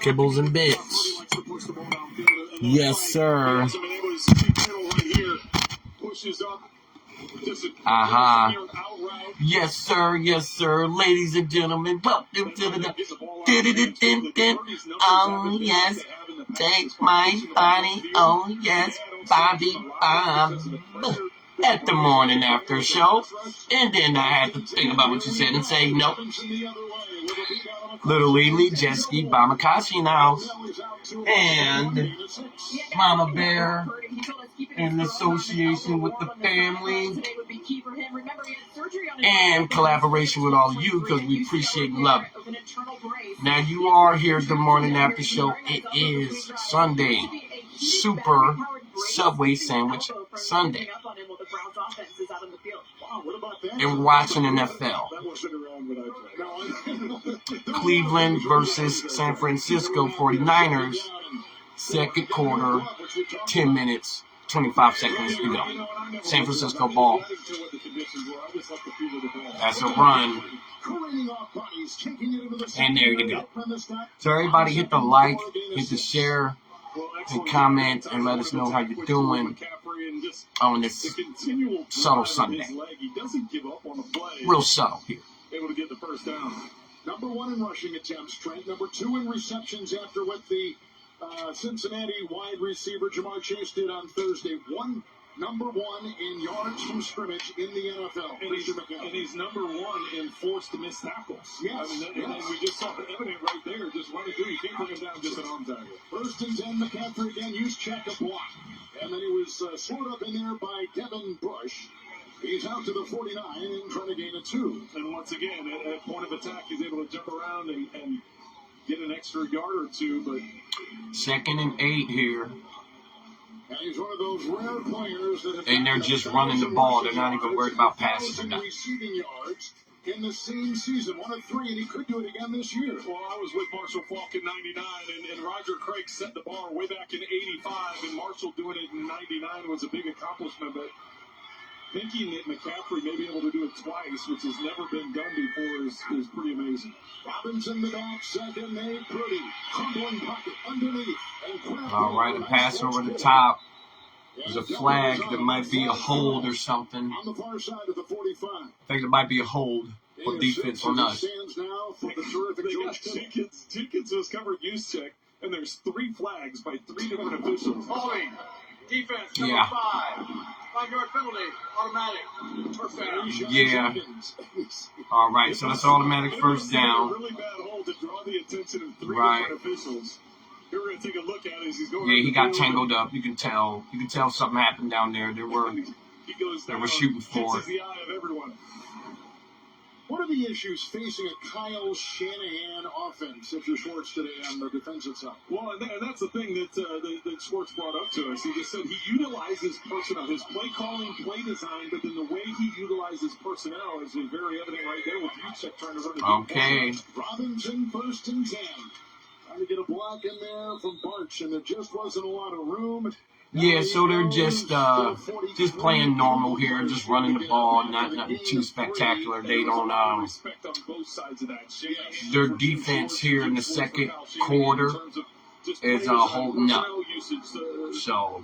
Kibbles and bits. Yes, sir. Aha. Yes, sir. Yes, sir. Ladies and gentlemen, welcome to the... Oh, yes. Take my body. Oh, yes. Bobby Bob. At the morning after show. And then I had to think about what you said and say, nope. Little Lily, Jet Ski, Bamakashi in the house. And Mama Bear in association with the family. And collaboration with all of you because we appreciate and love it. Now you are here at the morning after show. It is Sunday. Super Subway Sandwich Sunday. And watching NFL. Cleveland versus San Francisco 49ers. Second quarter, 10 minutes, 25 seconds to go. San Francisco ball. That's a run. And there you go. So everybody hit the like, hit the share, and comment, and let us know how you're doing on this subtle Sunday. Real subtle here. Able to get the first down. Number 1 in rushing attempts, Trent. Number 2 in receptions after what the Cincinnati wide receiver Ja'Marr Chase did on Thursday. Number 1 in yards from scrimmage in the NFL. And he's number 1 in forced to miss tackles. Yes, and we just saw the evidence right there. Just running through. You can't bring him down just an arm tackle. First and 10, McCaffrey again used check a block. And then he was slowed up in there by Devin Bush. He's out to the 49 and trying to gain a 2. And once again, at point of attack, he's able to jump around and get an extra yard or 2. But 2nd and 8 here. And he's one of those rare players that and they're just running the ball. They're not even worried about passing. Receiving yards in the same season, 1 of 3, and he could do it again this year. Well, I was with Marshall Faulk in '99, and Roger Craig set the bar way back in '85, and Marshall doing it in '99 was a big accomplishment. But thinking that McCaffrey may be able to do it twice, which has never been done before, is pretty amazing. Robinson the back, second, made pretty. Crumbling pocket underneath. All right, a pass over the top. There's a flag. There might be a hold or something. On the far side of the 45. I think there might be a hold for defense on us. Jenkins was covered use check, and there's 3 flags by 3 different officials. Holding. Defense, number 5. 5-yard penalty, automatic. First down. Yeah. All right, so that's automatic first down. Really bad hold to draw the attention of 3 different officials. Here we're going to take a look at it as he's going. Yeah, he got tangled up. You can tell. You can tell something happened down there. They were shooting for it. The eye of everyone. What are the issues facing a Kyle Shanahan offense, if you're Schwartz, today on the defensive side? Well, and that's the thing that Schwartz brought up to us. He just said he utilizes personnel, his play calling, play design, but then the way he utilizes personnel is very evident right there with Juszczyk trying to run the okay. Robinson, 1st and 10. Trying to get a block in there from Barch, and there just wasn't a lot of room. Yeah, so they're just playing normal here, just running the ball, nothing too spectacular. They don't their defense here in the second quarter is holding up. So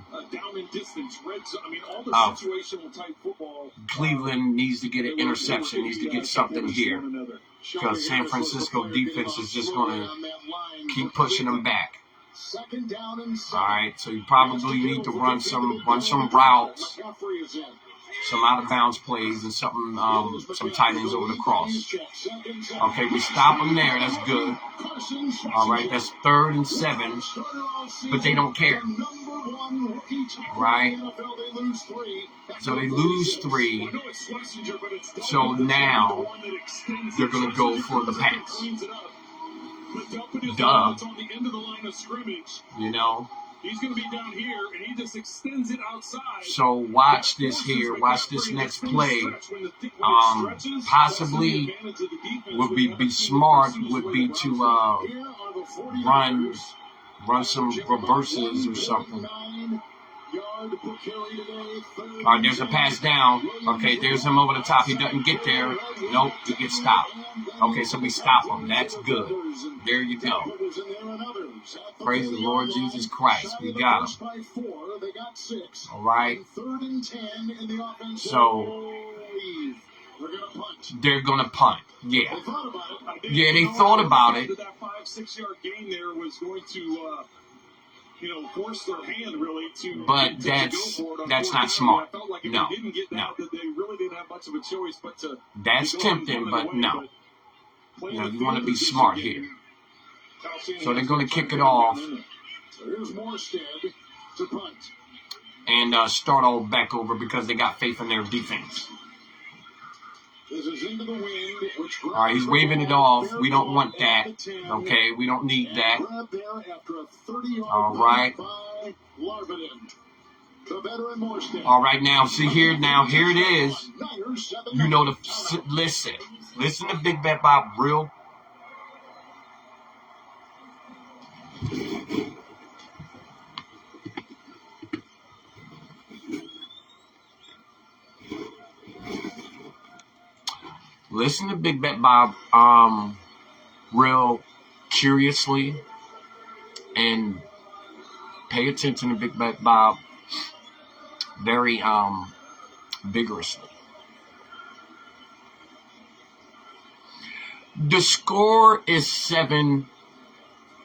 Cleveland needs to get an interception, needs to get something here, because San Francisco defense is just going to keep pushing them back. All right, so you probably need to run some routes, some out of bounds plays, and some tight ends over the cross. Okay, we stop them there. That's good. All right, that's 3rd and 7, but they don't care. Right? So they lose 3. So now they're going to go for the pass. Duh. You know. He's going to be down here, and he just extends it outside. So watch this here. Watch this next play. Possibly would be smart would be to run some reverses or something. All right, there's a pass down. Okay, there's him over the top. He doesn't get there. Nope, he gets stopped. Okay, so we stop him. That's good. There you go. Praise the Lord Jesus Christ. We got him. All right. So they're going to punt. Yeah. Yeah, they thought about it. That 5-6 yard gain there was going to, force their hand really to. But that's not smart. No. That they really didn't have much of a choice but to. That's tempting, but no. You want to be smart here. So they're going to kick it off and start all back over because they got faith in their defense. All right, he's waving it off. We don't want that. Okay, we don't need that. All right. All right, now, see here. Now, here it is. You know, listen to Big Bet Bob real. Listen to Big Bet Bob real curiously and pay attention to Big Bet Bob very vigorously. The score is 7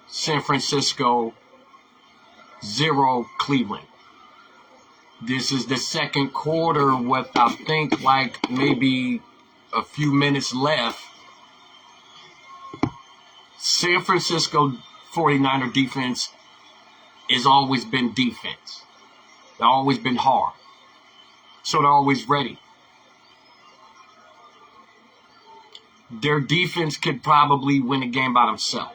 San Francisco, 0 Cleveland. This is the second quarter with, I think, like maybe a few minutes left. San Francisco 49er defense has always been defense. They've always been hard. So they're always ready. Their defense could probably win a game by themselves.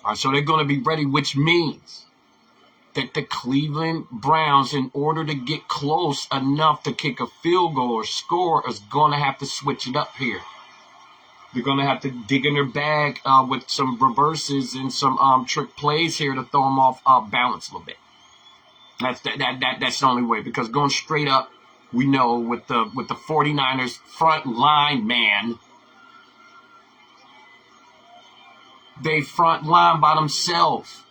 All right, so they're going to be ready, which means that the Cleveland Browns, in order to get close enough to kick a field goal or score, is going to have to switch it up here. They're going to have to dig in their bag with some reverses and some trick plays here to throw them off balance a little bit. That's the only way, because going straight up, we know with the 49ers front line, man, they front line by themselves.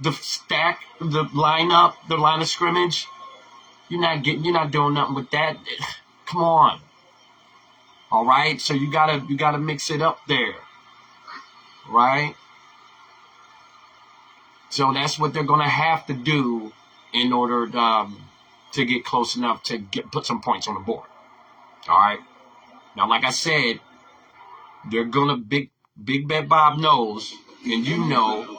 The stack, the lineup, the line of scrimmage, you're not doing nothing with that. Come on. All right, so you gotta mix it up there, right? So that's what they're gonna have to do in order to get close enough to put some points on the board. All right. Now, like I said, they're gonna Big Bet Bob knows, and you know,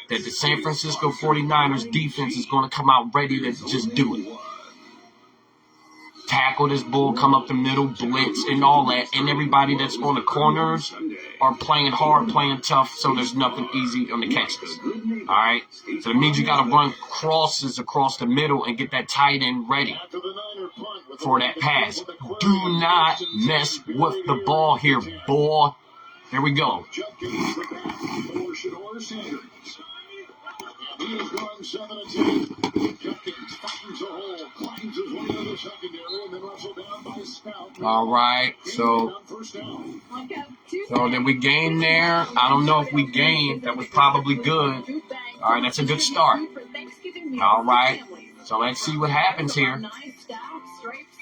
that the San Francisco 49ers defense is going to come out ready to just do it. Tackle this bull, come up the middle, blitz, and all that. And everybody that's on the corners are playing hard, playing tough, so there's nothing easy on the catches. All right? So it means you got to run crosses across the middle and get that tight end ready for that pass. Do not mess with the ball here, boy. Here we go. All right, so did we gain there? I don't know if we gained. That was probably good. All right, that's a good start. All right, so let's see what happens here.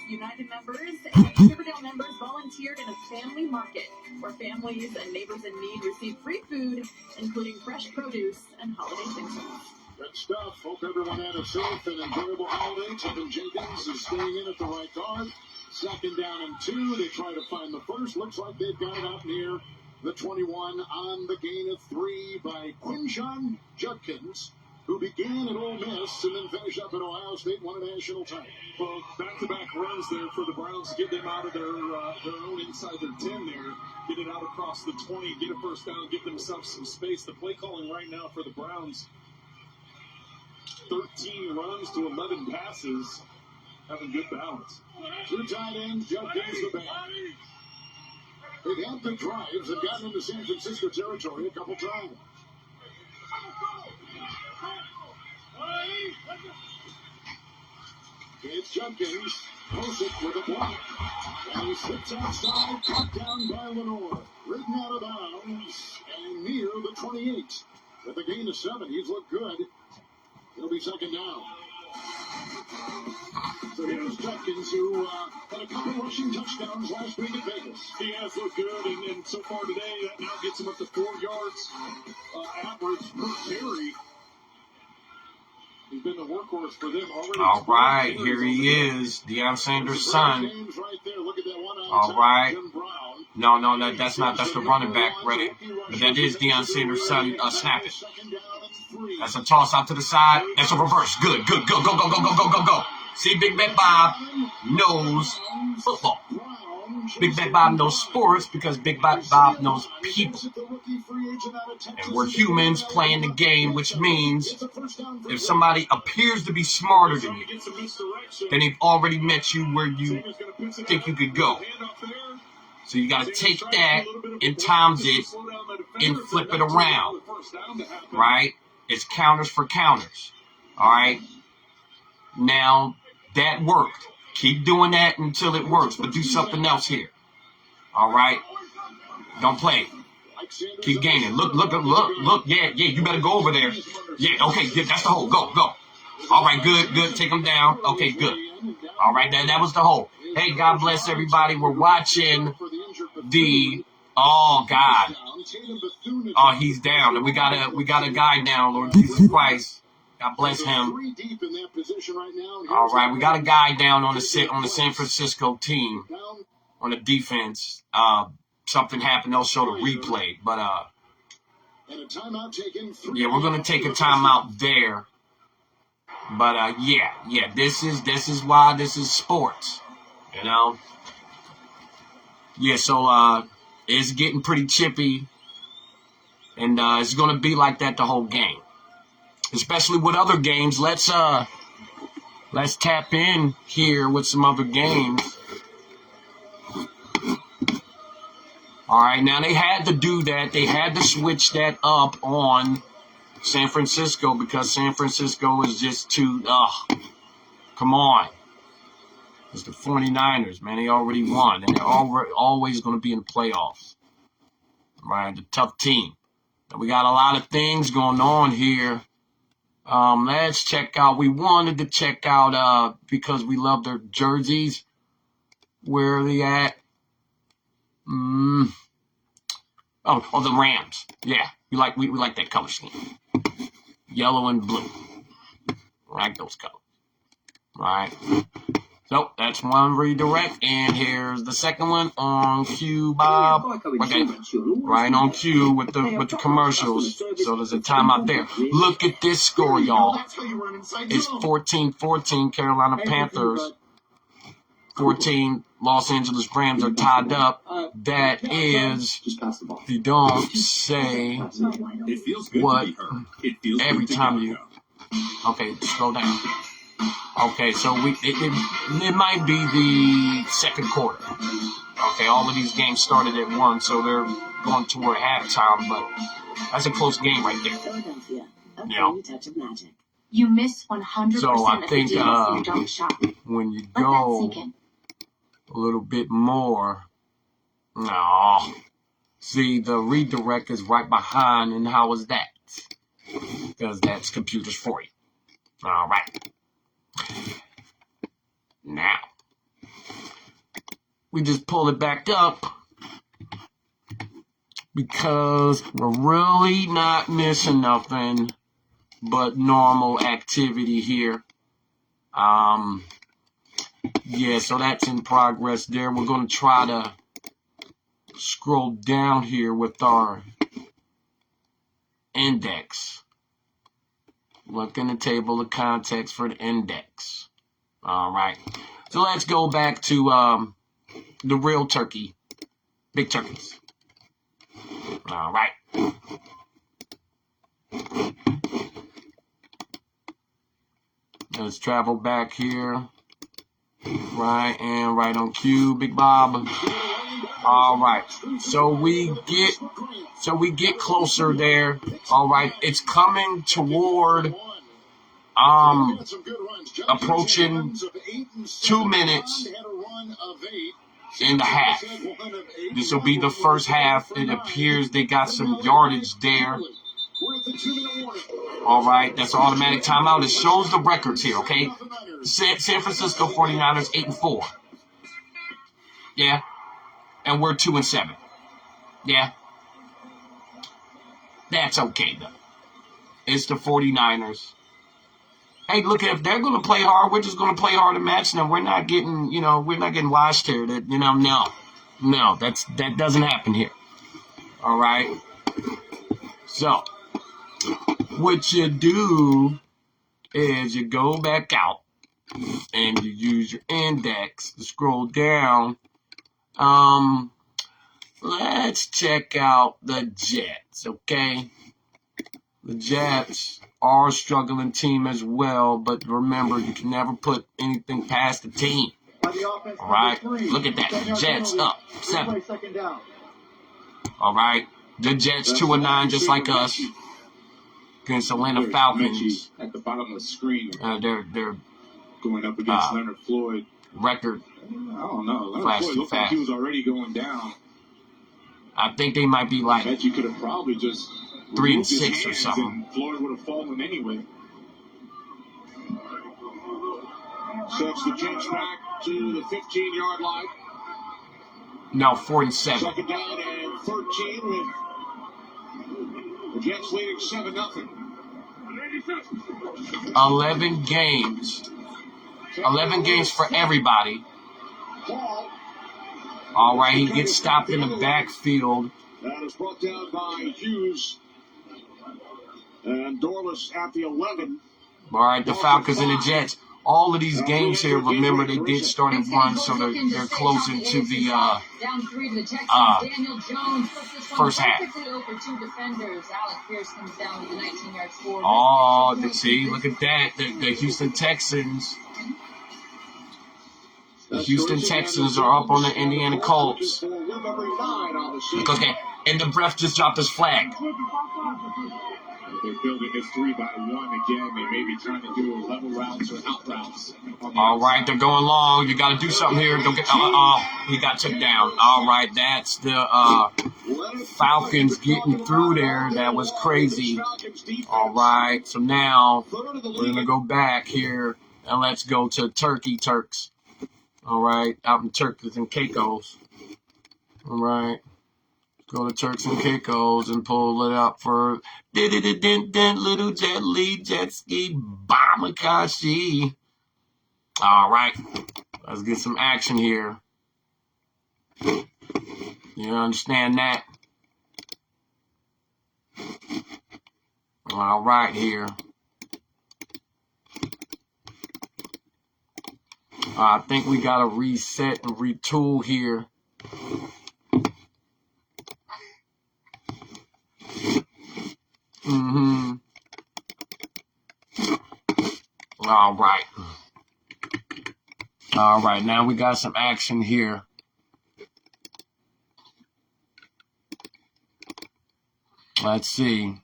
United members and Silverdale members volunteered in a family market where families and neighbors in need receive free food, including fresh produce and holiday fixings. Good stuff. Hope everyone had a safe and enjoyable holiday. Tevin Jenkins is staying in at the right guard. 2nd down and 2. They try to find the first. Looks like they've got it out near the 21 on the gain of 3 by Quinshon Judkins, who began at Ole Miss and then finished up at Ohio State, won a national title. Well, back-to-back runs there for the Browns to get them out of their own inside their 10 there, get it out across the 20, get a first down, give themselves some space. The play calling right now for the Browns, 13 runs to 11 passes, having good balance. 2 tight ends, Judkins the back. They've had the drives and gotten into San Francisco territory a couple times. It's Judkins. Posick with a block. And he slips outside, caught down by Lenore. Ridden out of bounds and near the 28. With a gain of 7, he's looked good. It'll be second down. So here's Judkins, who had a couple rushing touchdowns last week at Vegas. He has looked good, and so far today, that now gets him up to 4 yards average per carry. He's been the workhorse for them already. All right, here he is, Deion Sanders' son. All right. No, that's not. That's the running back, ready. But that is Deion Sanders' son. Snap it. That's a toss out to the side. That's a reverse. Good. Go. See, Big Bad Bob knows football. Big Bad Bob knows sports because Big Bad Bob knows people. And we're humans playing the game, which means if somebody appears to be smarter than you, then they've already met you where you think you could go. So you got to take that and times it and flip it around, right? It's counters for counters, all right? Now, that worked. Keep doing that until it works, but do something else here, all right? Don't play. Keep gaining. Look. Yeah, you better go over there. Yeah, okay, that's the hole. Go. All right, good. Take them down. Okay, good. All right, that was the hole. Hey, God bless everybody. We're watching the, oh, God. Oh, he's down. And we got a guy down, Lord Jesus Christ. God bless him. All right, we got a guy down on the San Francisco team on the defense. Something happened. They'll show the replay, but yeah, we're gonna take a timeout there. But yeah, this is why this is sports, you know. Yeah, so it's getting pretty chippy, and it's gonna be like that the whole game. Especially with other games. Let's tap in here with some other games. All right, now they had to do that. They had to switch that up on San Francisco because San Francisco is just too, come on. It's the 49ers, man. They already won, and they're always going to be in the playoffs. Right, the tough team. And we got a lot of things going on here. Let's check out. We wanted to check out because we love their jerseys. Where are they at? Oh, the Rams. Yeah, we like that color scheme. Yellow and blue. We like those colors. All right. So that's one redirect, and here's the second one on cue, Bob. Okay, right on cue with the commercials. So there's a timeout there. Look at this score, y'all. It's 14-14. Carolina Panthers. 14 Los Angeles Rams are tied up. That is, if you don't say what every time you. Okay, scroll down. Okay, so it might be the second quarter. Okay, all of these games started at 1, so they're going toward halftime, but that's a close game right there. Yeah. You miss 100% so I think of the don't shop. When you go a little bit more, no. See, the redirect is right behind, and how is that? Because that's computers for you. All right. Now, we just pull it back up because we're really not missing nothing but normal activity here. Yeah, so that's in progress there. We're going to try to scroll down here with our index. Look in the table of contents for the index. All right. So let's go back to the real turkey. Big turkeys. All right. Let's travel back here. Right, and right on cue, Big Bob. All right. So we get closer there. All right. It's coming toward approaching 2 minutes in the half. This will be the first half. It appears they got some yardage there. All right, that's an automatic timeout. It shows the records here, okay? San Francisco 49ers 8-4. Yeah. And we're 2-7. Yeah. That's okay, though. It's the 49ers. Hey, look, if they're going to play hard, we're just going to play hard and match them. We're not getting, we're not getting washed here. That, no, that doesn't happen here. All right. So, what you do is you go back out and you use your index to scroll down. Let's check out the Jets, okay? The Jets are a struggling team as well, but remember, you can never put anything past the team. All right? Look at that. The Jets up 7. All right? The Jets 2-9, just like us, against Atlanta Falcons. At the bottom of the screen, they're going up against Leonard Floyd. Record. I don't know. Leonard Floyd looked like he was already going down. I think they might be like, I bet you could have probably just 3-6 or something. And Floyd would have fallen anyway. Sets the Jets back to the 15-yard line. No, 47. Second down and 13 with the Jets leading 7-0. 11 games. 11 games for everybody. All right, he gets stopped in the backfield. That is brought down by Hughes. And Dorless at the 11. All right, the Falcons and the Jets. All of these games here, remember, they did start at 1, so they're closing to the first half. Oh, see, look at that. The Houston Texans. The Houston Texans are up on the Indiana Colts. Okay, and the ref just dropped his flag. They're building this 3-by-1 again. They may be trying to do level routes or out routes. All right, they're going long. You got to do something here. Don't get he got took down. All right, that's the Falcons getting through there. That was crazy. All right, so now we're going to go back here and let's go to Turks. All right, out in Turks and Caicos. All right. Go to Turks and Caicos and pull it up for little jet lead jet ski Bamakashi. All right, let's get some action here. You understand that? All right, here. I think we got to reset and retool here. All right. All right, now we got some action here. Let's see.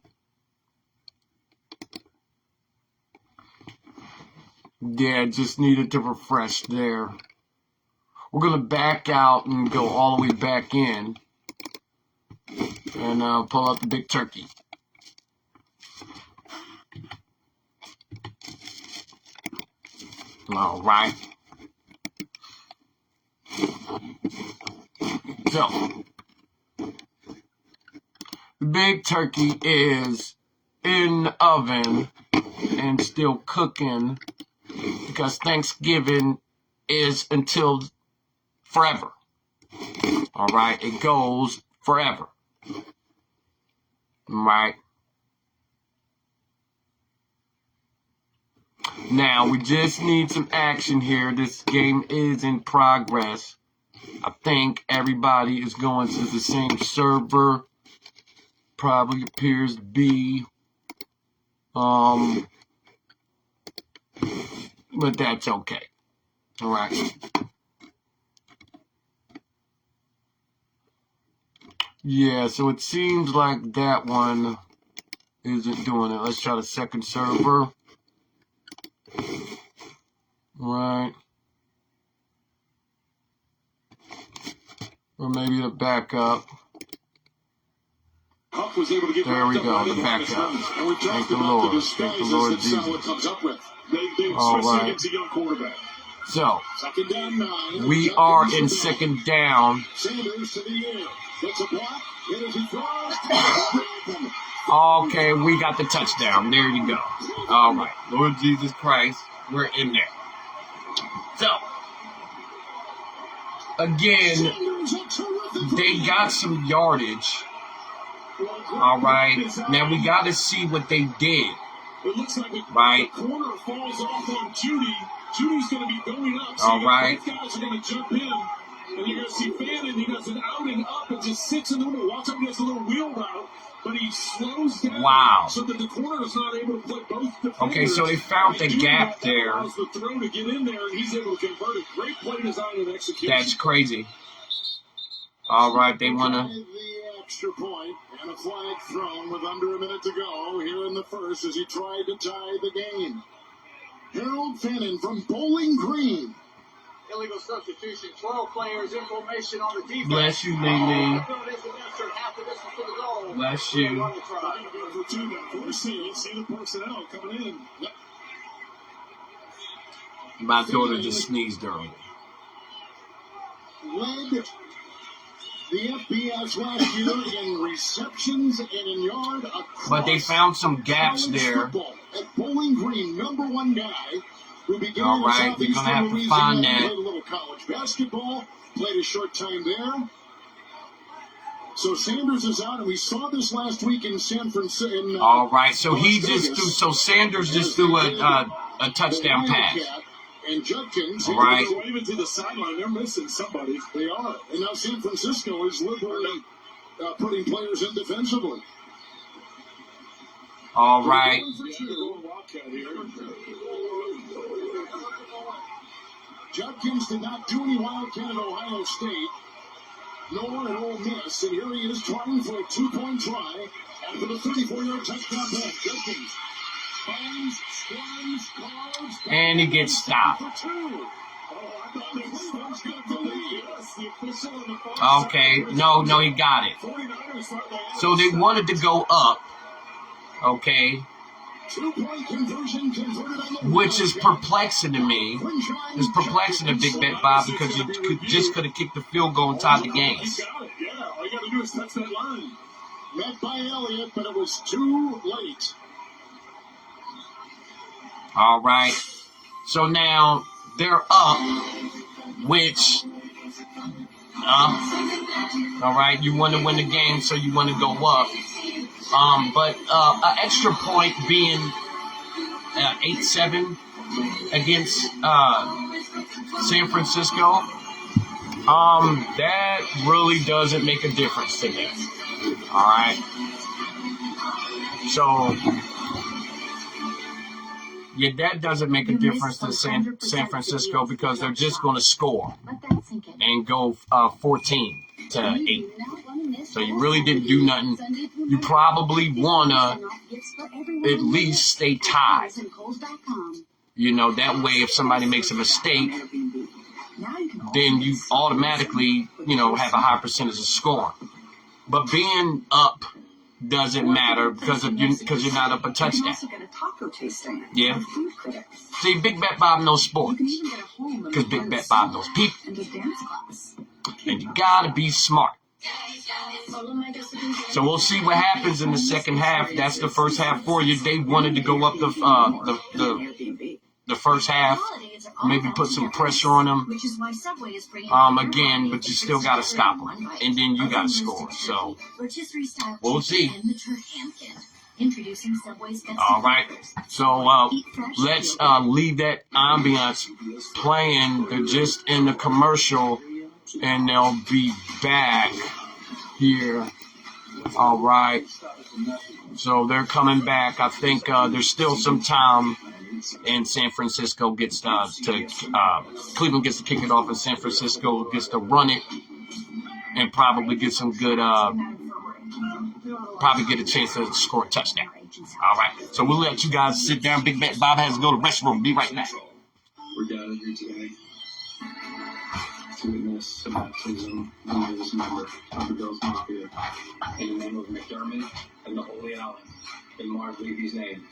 Yeah, just needed to refresh there. We're going to back out and go all the way back in. And pull out the big turkey. All right. So, the big turkey is in the oven and still cooking because Thanksgiving is until forever. All right, it goes forever. All right. Now, we just need some action here. This game is in progress. I think everybody is going to the same server. Probably appears to be. But that's okay. All right. Yeah, so it seems like that one isn't doing it. Let's try the second server. Right. Or maybe the backup. Huff was able to get There we wrapped up go, right the in on his backup. runs. And we Thank talked the about Lord. the Thank the disguises Lord that Saleh Jesus. comes up with. They All especially right. against a young quarterback. So, Second down 9. we are in second down. Sanders to the air. Gets a block. Hit as he throws. Okay, we got the touchdown. There you go. All right. Lord Jesus Christ, we're in there. So, again, Sanders, a terrific they run. got some yardage. All right. Now, we got to see what they did. It looks like Right. the corner falls off on Judy. Judy's going to be going up. So All right. both guys are going to jump in. And you're going to see Fannin. He does an out and up and just sits in the middle. Watch him, he does a little wheel route. But he slows down. Wow. So that the corner is not able to play both defenders. Okay, so they found the Judy gap there. allows the throw to get in there, and he's able to convert it. Great play design and execution. That's crazy. All right, they want to. The extra point and a flag thrown with under a minute to go here in the first as he tried to tie the game. Harold Fannin from Bowling Green. Illegal substitution. 12 players in formation on the defense. Bless you, Ling Ling. Half the distance to the goal. Bless you. They're going for two. That first thing, you see the personnel coming in. Yep. My daughter just sneezed earlier. Led the FBS last year in receptions and in yard across But they found some gaps college there. football. At Bowling Green, number one guy who began All in right, they're gonna have to Southeastern find Louisiana, that. played a little college basketball, played a short time there. So Sanders is out, and we saw this last week in San Francisco. All right, so he just threw. So Sanders just threw a touchdown pass. And Judkins, All right. They're waving to the sideline. They're missing somebody. They are. And now San Francisco is liberally putting players in defensively. All right. Judkins did not do any Wildcat at Ohio State, nor at Ole Miss. And here he is trying for a 2-point try after the 34-yard touchdown pass. Judkins finds, squirms, carves, And he gets stopped. for two. Okay, no, he got it. So they wanted to go up. Okay, 2-point conversion converted on the which is perplexing to me. It's perplexing to Big Bet Bob because you could have kicked the field goal and tied the game. He got it, yeah. All you got to do is touch that line. Met by Elliott, but it was too late. All right. So now they're up, which, all right, you want to win the game, so you want to go up. But an extra point being 8-7 against San Francisco, that really doesn't make a difference to them. All right. So, yeah, that doesn't make a difference to San Francisco because they're just going to score Let that sink in. and go 14-8. So you really didn't do nothing. You probably want to at least stay tied. You know, that way if somebody makes a mistake, then you automatically, have a high percentage of scoring. But being up doesn't matter because you're not up a touchdown. Yeah. See, Big Bet Bob knows sports because Big Bet Bob knows people. And you gotta be smart. So we'll see what happens in the second half. That's the first half for you. They wanted to go up the first half, maybe put some pressure on them. Again, but you still got to stop them, and then you got to score. So we'll see. All right. So let's leave that ambiance playing. They're just in the commercial, and they'll be back here. All right. So they're coming back. I think there's still some time, and San Francisco gets Cleveland gets to kick it off, and San Francisco gets to run it, and probably get some good, probably get a chance to score a touchdown. All right. So we'll let you guys sit down. Big Bet Bob has to go to the restroom. Be right back. We're gathered here today to witness the baptism of the newest member of the Bills Mafia in the name of McDermott and the Holy Allen in Marv Levy's name.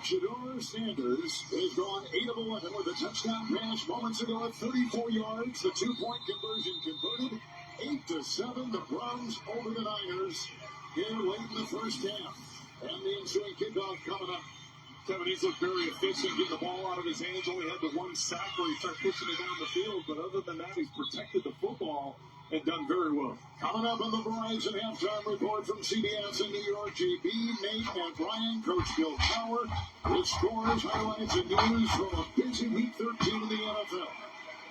Shedeur Sanders has gone 8 of 11 with a touchdown pass moments ago at 34 yards. The 2-point conversion converted. 8-7, the Browns over the Niners here late in the first half. And the ensuing kickoff coming up. Kevin, he's looked very efficient, getting the ball out of his hands. Only had the one sack where he started pushing it down the field. But other than that, he's protected the football and done very well. Coming up on the Verizon halftime report from CBS in New York, JB, Nate, and Brian, Coach Bill Cowher, with scores, highlights, and news from a busy Week 13 in the NFL.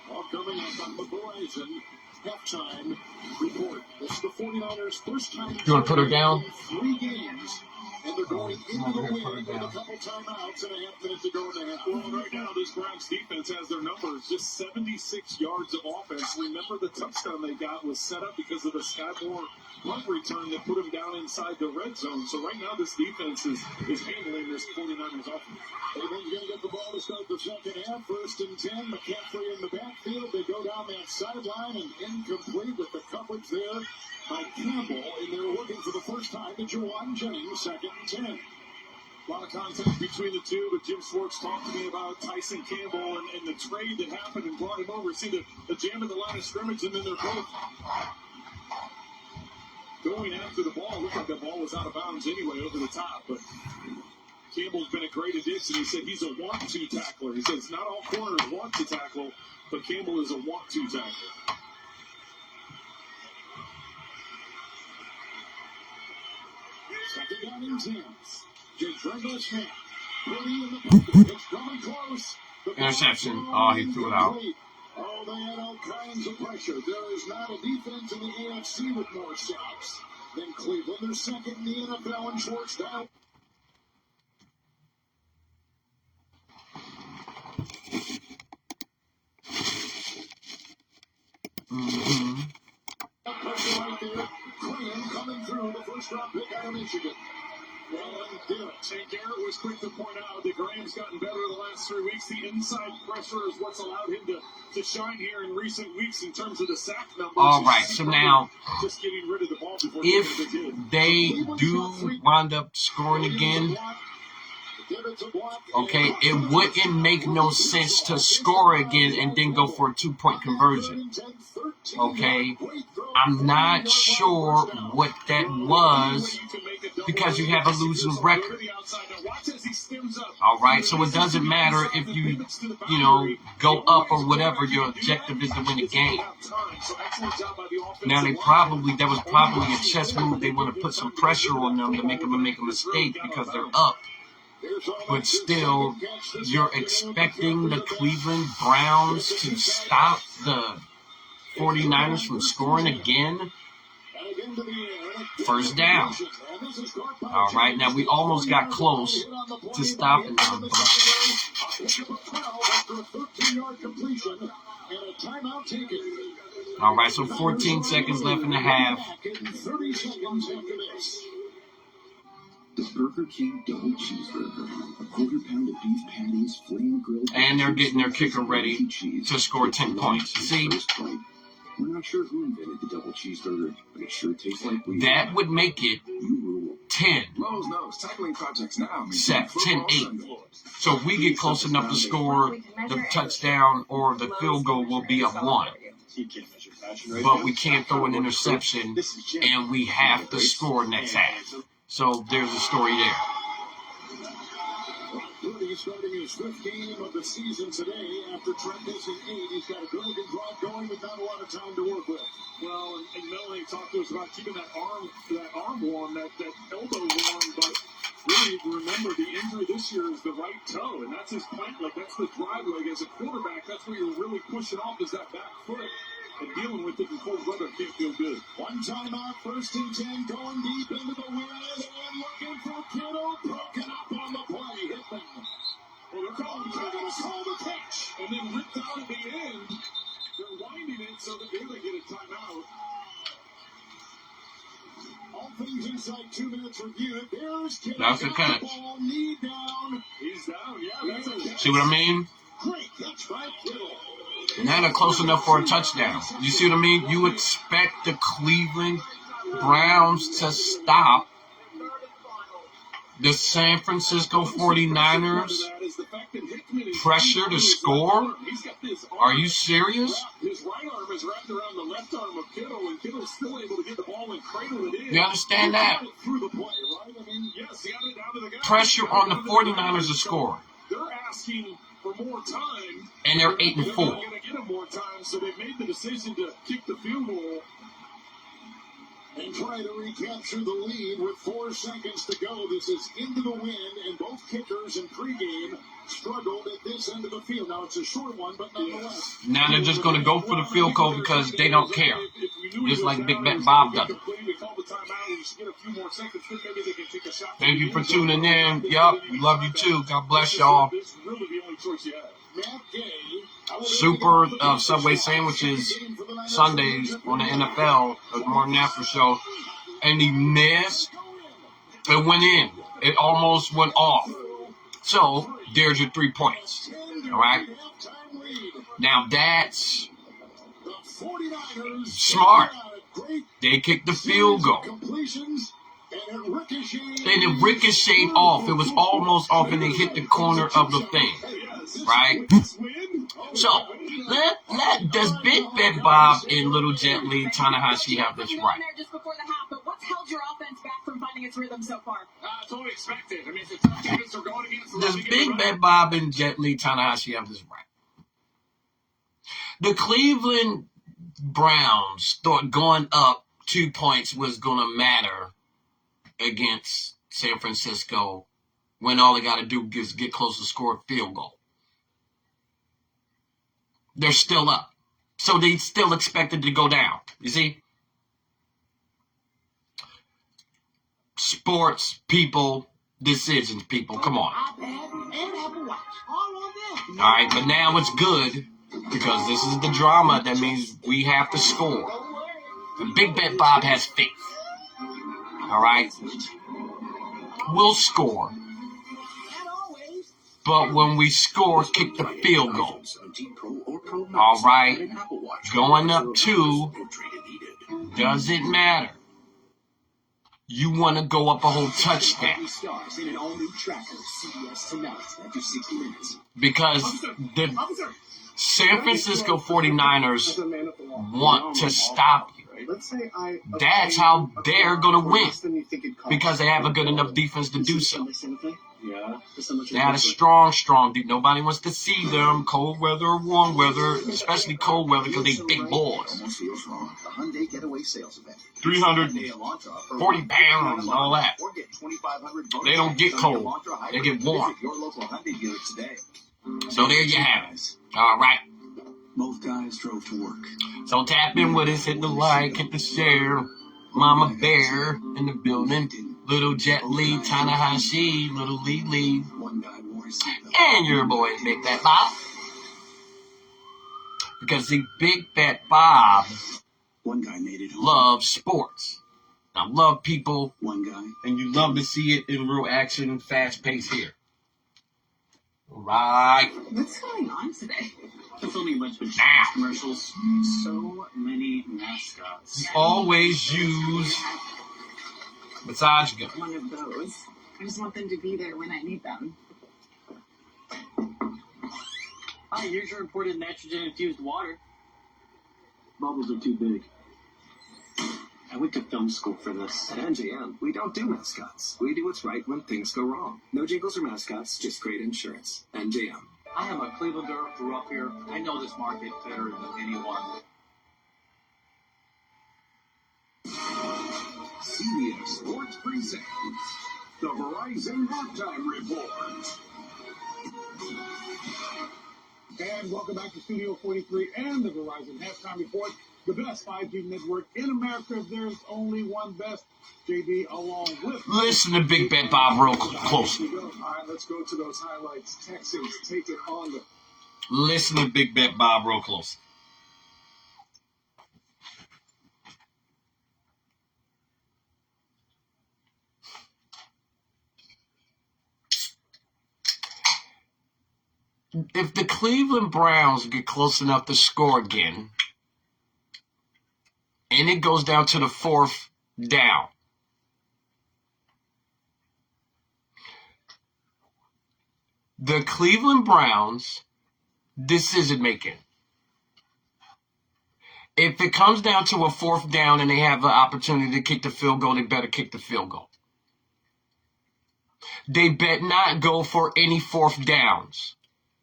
All coming up on the Verizon halftime report. This is the 49ers' first time You want to put her down? in 3 games. And they're going into the win with a couple timeouts and a half minute to go in the half. Well, right now, this Browns defense has their numbers. Just 76 yards of offense. Remember, the touchdown they got was set up because of the Sky Moore punt return that put them down inside the red zone. So right now, this defense is handling this 49ers offense. Everyone's going to get the ball to start the second half. 1st and 10. McCaffrey in the backfield. They go down that sideline and incomplete with the coverage there by Campbell. And they're looking for the first time to Juwan Jennings, 2nd and 10. A lot of contact between the two, but Jim Schwartz talked to me about Tyson Campbell and the trade that happened and brought him over. See the jam at the line of scrimmage, and then they're both going after the ball. Looked like the ball was out of bounds anyway over the top, but Campbell's been a great addition. He said he's a want-to tackler. He says not all corners want to tackle, but Campbell is a want-to tackler. Second down and 10. Jadrian Smith. Purdy in the pocket. It's coming close. Interception. Oh, he threw it out. Oh, they had all kinds of pressure. There is not a defense in the AFC with more sacks than Cleveland. They're second in the NFL, and Schwartz down. Pressure right there. Graham coming through, the first-round pick out of Michigan. And Garrett was quick to point out that Graham's gotten better the last 3 weeks. The inside pressure is what's allowed him to shine here in recent weeks in terms of the sack numbers. All right, so now, just getting rid of the ball before if they do wind up scoring again, okay, it wouldn't make no sense to score again and then go for a 2-point conversion. Okay, I'm not sure what that was because you have a losing record. All right, so it doesn't matter if you go up or whatever. Your objective is to win a game. Now that was probably a chess move. They want to put some pressure on them to make them make a mistake because they're up. But still, you're expecting the Cleveland Browns to stop the 49ers from scoring again? First down. All right, now we almost got close to stopping them. All right, so 14 seconds left in the half. The Burger King Double Cheeseburger. A quarter pound of beef patties, flame grilled. And they're getting their kicker ready to score 10 points. See? We're not sure who invented the double cheeseburger, but it sure tastes like we. That would make it 10. Lowe's knows tackling projects now. Set 10-8. So if we get close enough to score the touchdown or the field goal, will be up 1. But we can't throw an interception, and we have to score next half. So there's a story there. Purdy starting his 5th game of the season today after Trent missing 8. He's got a good looking drive going with not a lot of time to work with. Well, and Melanie talked to us about keeping that arm warm, that elbow warm, but really remember the injury this year is the right toe, and that's his plant leg, that's the drive leg. As a quarterback, that's where you're really pushing off is that back foot. And dealing with it in cold weather can't feel good. One timeout, 1st and 10, going deep into the wind, and looking for Kittle, broken up on the play, hit them. Well, they're calling the catch, and then ripped out at the end. They're winding it so that they get a timeout. All things inside 2 minutes review. There's Kittle. That's a catch. Ball, knee down. He's down. Yeah, that's a catch. See what I mean? Great catch by Kittle. Now they're close enough for a touchdown. You see what I mean? You expect the Cleveland Browns to stop the San Francisco 49ers pressure to score? Are you serious? His right arm is wrapped around the left arm of Kittle, and Kittle's still able to get the ball and cradle it in. You understand that? Through the play, right? I mean, Yes, he got it down to the guy. Pressure on the 49ers to score. They're asking for more time. And they're 8-4. They're not going to get him more time, so they've made the decision to kick the field goal. and try to recapture the lead with 4 seconds to go. This is into the wind, and both kickers in pregame struggled at this end of the field. Now it's a short one, but nonetheless. Now they're just going to go for the field goal because they don't care. Just like Big Bet Bob does. Thank you for tuning in. Yup, love you too. God bless y'all. Super Subway sandwiches Sundays on the NFL, the Martin After Show, and he missed. It went in. It almost went off. So there's your 3 points. All right. Now that's smart. They kicked the field goal. And it ricocheted off. It was almost off, and they hit the corner of the thing. Right? So, does Big Bet Bob and Little Jet Li Tanahashi have this right? Just before the half, but what's held your offense back from finding its rhythm so far? It's only expected. I mean, it's a tough defense they're going against. Does Big Bet Bob and Jet Li Tanahashi have this right? The Cleveland Browns thought going up 2 points was going to matter against San Francisco when all they got to do is get close to score a field goal. They're still up. So they still expected to go down. You see? Sports people, decisions people. Come on. All right, but now it's good because this is the drama. That means we have to score. And Big Bet Bob has faith. All right? We'll score. But when we score, kick the field goal. All right? Going up 2 doesn't matter. You want to go up a whole touchdown. Because the San Francisco 49ers want to stop you. That's how they're going to win. Because they have a good enough defense to do so. They had a strong defense. Nobody wants to see them cold weather or warm weather, especially cold weather because they big boys. 340 pounds and all that. They don't get cold. They get warm. So there you have it. All right. Both guys drove to work. So tap in with us, hit the like, hit the share. Mama Bear in the building. Little Jet Li Tanahashi, Little Lee. One guy wore his And your boy Big Bet Bob. Because the Big Bet Bob One guy made it home. loves sports. I love people, One guy. and you love to see it in real action, fast pace here. Right. What's going on today? Filming a bunch of commercials. So many mascots. Always use massage gun. One of those. I just want them to be there when I need them. Hi, here's your imported nitrogen-infused water. Bubbles are too big. I went to film school for this. At NJM, we don't do mascots. We do what's right when things go wrong. No jingles or mascots, just great insurance. NJM. I am a Clevelander, grew up here. I know this market better than anyone. CBS Sports presents the Verizon Halftime Report. And welcome back to Studio 43 and the Verizon Halftime Report. The best 5G network in America. There's only one best. JD along with... Listen to Big Bet Bob real close. All right, let's go to those highlights. Texans take it on the... Listen to Big Bet Bob real close. if the Cleveland Browns get close enough to score again, and it goes down to the 4th down, the Cleveland Browns decision making. If it comes down to a 4th down and they have an opportunity to kick the field goal, they better kick the field goal. They bet not go for any 4th downs.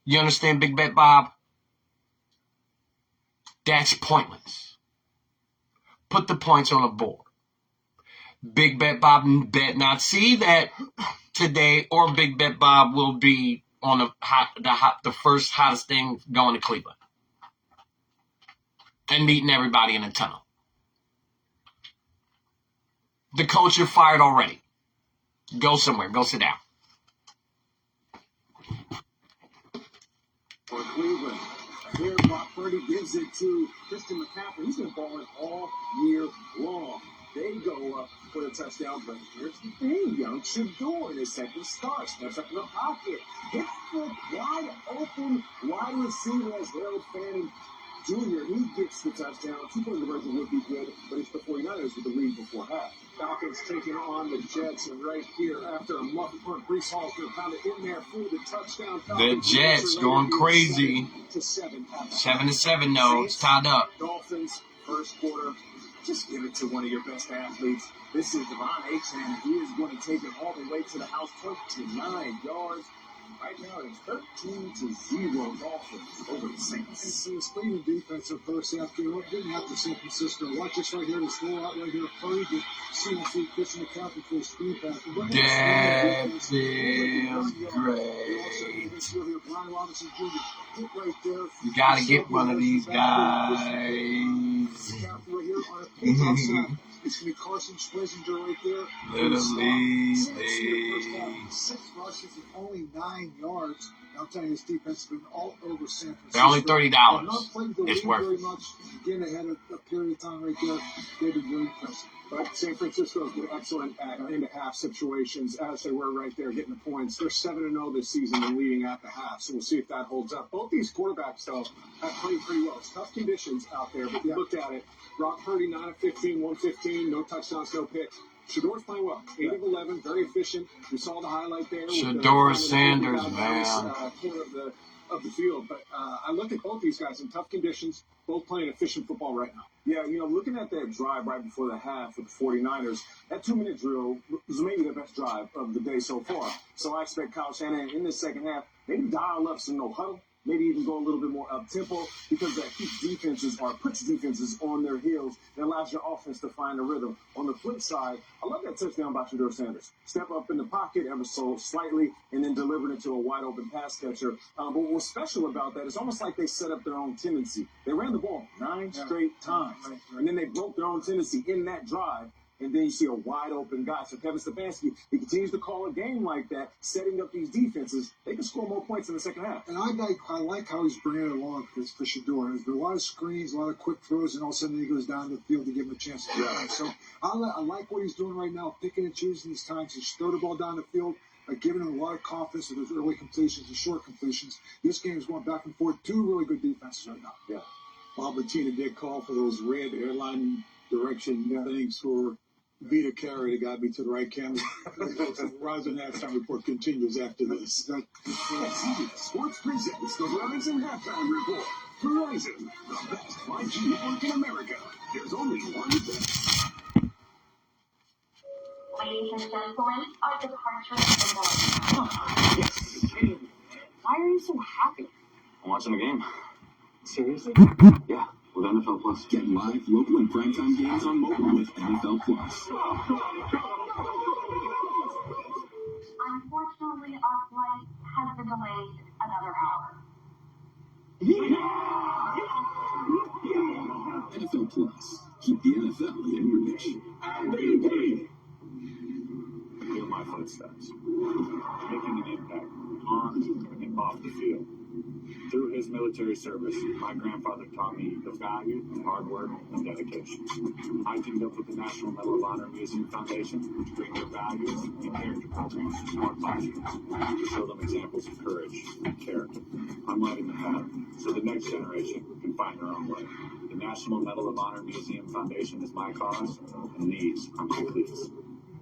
You understand, Big Bet Bob? That's pointless. Put the points on the board. Big Bet Bob bet not see that today, or Big Bet Bob will be on the first hottest thing going to Cleveland and meeting everybody in the tunnel. The coach, you're fired already. Go somewhere. Go sit down. For Cleveland, here Brock Purdy gives it to Christian McCaffrey. He's been balling all year long. They go up for the touchdown, but here's the thing, young Shador in his second start, steps up in the pocket, hits the wide open wide receiver as Harold Fanning Jr. He gets the touchdown. 2-point conversion would be good, but it's the 49ers with the lead before half. Falcons taking on the Jets, and right here after a muff punt, Breece Hall's going to pound it in there for the touchdown. The Jets going crazy. 7-7, no, it's tied up. Dolphins, first quarter. Just give it to one of your best athletes. This is Devon Achane. He is going to take it all the way to the house, 29 yards. Right now, it's 13-0 Dolphins over the Saints. It's the Cleveland defensive first half. Didn't have to San Francisco. Watch this right here. The slow out right here. Purdy to CMC Christian McCaffrey for a screen pass. That feels great. You got to get one of these guys. It's going to be Carson Schwarzenegger right there. Literally, 6 rushes and only 9 yards. I'm telling you, this defense has been all over San Francisco. They're only $30. It's worth very it. much. Again, they had a period of time right there. They've been very impressive. But San Francisco has been excellent at end-of-half situations, as they were right there getting the points. They're 7-0 this season and leading at the half, so we'll see if that holds up. Both these quarterbacks, though, have played pretty well. It's tough conditions out there, but you looked at it. Brock Purdy, 9 of 15, 115, no touchdowns, no picks. Shador's playing well. 8 of 11, very efficient. We saw the highlight there. Shador Sanders, man. Corner of the field. But I look at both these guys in tough conditions, both playing efficient football right now. Yeah, looking at that drive right before the half with the 49ers, that 2-minute drill was maybe the best drive of the day so far. So I expect Kyle Shanahan in the second half, maybe dial up some no huddle. Maybe even go a little bit more up-tempo because that keeps puts defenses on their heels and allows your offense to find a rhythm. On the flip side, I love that touchdown by Shador Sanders. Step up in the pocket ever so slightly and then delivering it to a wide-open pass catcher. But what's special about that is almost like they set up their own tendency. They ran the ball 9 straight times, and then they broke their own tendency in that drive. And then you see a wide-open guy. So Kevin Stefanski, he continues to call a game like that, setting up these defenses. They can score more points in the second half. And I like how he's bringing it along for Shador. There's been a lot of screens, a lot of quick throws, and all of a sudden he goes down the field to give him a chance to drive. So I like what he's doing right now, picking and choosing these times. He's throw the ball down the field, giving him a lot of confidence with those early completions and short completions. This game is going back and forth. 2 really good defenses right now. Yeah. Bob Lattina did call for those red airline direction things for Vita Carey that got me to the right camera. Rising halftime report continues after this. Sports presents the Rising halftime report. Verizon, the best 5G network in America. There's only one thing. Ladies and gentlemen, our departure is Why are you so happy? I'm watching the game. Seriously? Yeah, with NFL Plus. Get live, local, and primetime games on mobile with NFL Plus. Unfortunately, our flight has been delayed another hour. NFL Plus. Keep the NFL in reach. MVP. Feel my footsteps. Making an impact on and off the field. Through his military service, my grandfather taught me the value of hard work and dedication. I teamed up with the National Medal of Honor Museum Foundation to bring their values and character programs to our classrooms to show them examples of courage and character. I'm lighting the path so the next generation can find their own way. The National Medal of Honor Museum Foundation is my cause, and these are my pleas.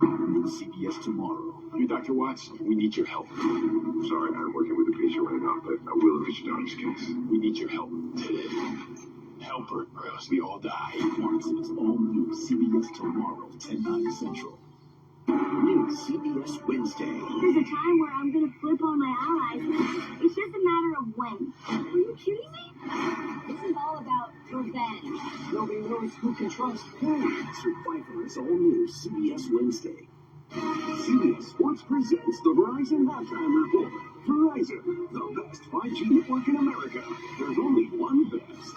CBS Tomorrow. Hey, Dr. Watts, we need your help. Sorry, I'm working with a patient right now, but I will if it's your daughter's case. We need your help today. Help her, or else we all die. It's all new CBS Tomorrow, 10/9 Central. New CBS Wednesday. There's a time where I'm gonna flip on my allies. It's just a matter of when. Are you kidding me? This is all about revenge. Nobody knows who can trust who. Survivor is all new CBS Wednesday. CBS Sports presents the Verizon Halftime Report. Verizon, the best 5G network in America. There's only one best.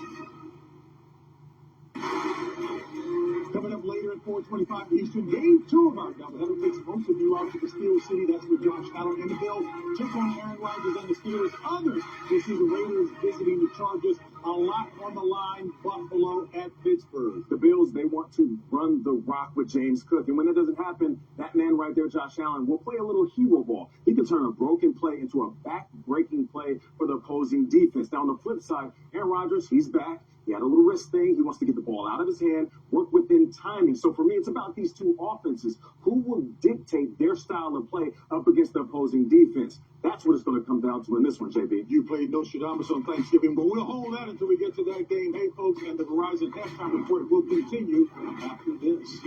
Coming up later at 4:25 Eastern, Game 2 of our doubleheader takes most of you out to the Steel City. That's where Josh Allen and the Bills take on Aaron Rodgers and the Steelers. Others will see the Raiders visiting the Chargers. A lot on the line. Buffalo at Pittsburgh. The Bills, they want to run the rock with James Cook. And when that doesn't happen, that man right there, Josh Allen, will play a little hero ball. He can turn a broken play into a back-breaking play for the opposing defense. Now, on the flip side, Aaron Rodgers, he's back. He had a little wrist thing. He wants to get the ball out of his hand, work within timing. So for me, it's about these two offenses. Who will dictate their style of play up against the opposing defense? That's what it's going to come down to in this one, JB. You played Nostradamus on Thanksgiving, but we'll hold that until we get to that game. Hey, folks, and the Verizon Halftime Report will continue after this.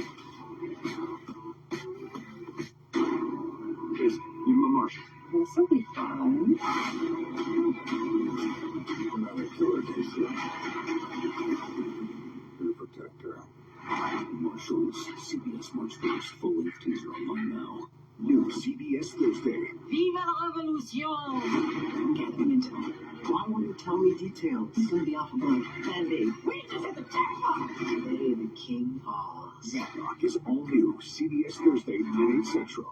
Here's your Marshall. Will somebody phone? Another killer case here. You're a protector. Marshall's CBS March 1st full-length teaser online now. New CBS Thursday. Viva la revolution! Gathering intel. Why won't you tell me details? It's going to be off of my Plan B. We just hit the jackpot! Today, the King Paws. Zadrock is all new CBS Thursday, 9/8 Central.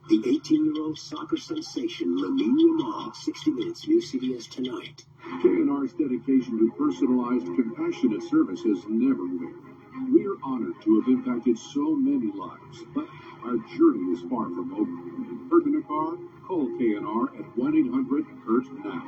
The 18-year-old soccer sensation Lamine Yamal, 60 Minutes, new CBS tonight. KNR's dedication to personalized, compassionate service has never wavered. We are honored to have impacted so many lives, but our journey is far from over. Hurt in a car? Call KNR at 1-800-HURT now.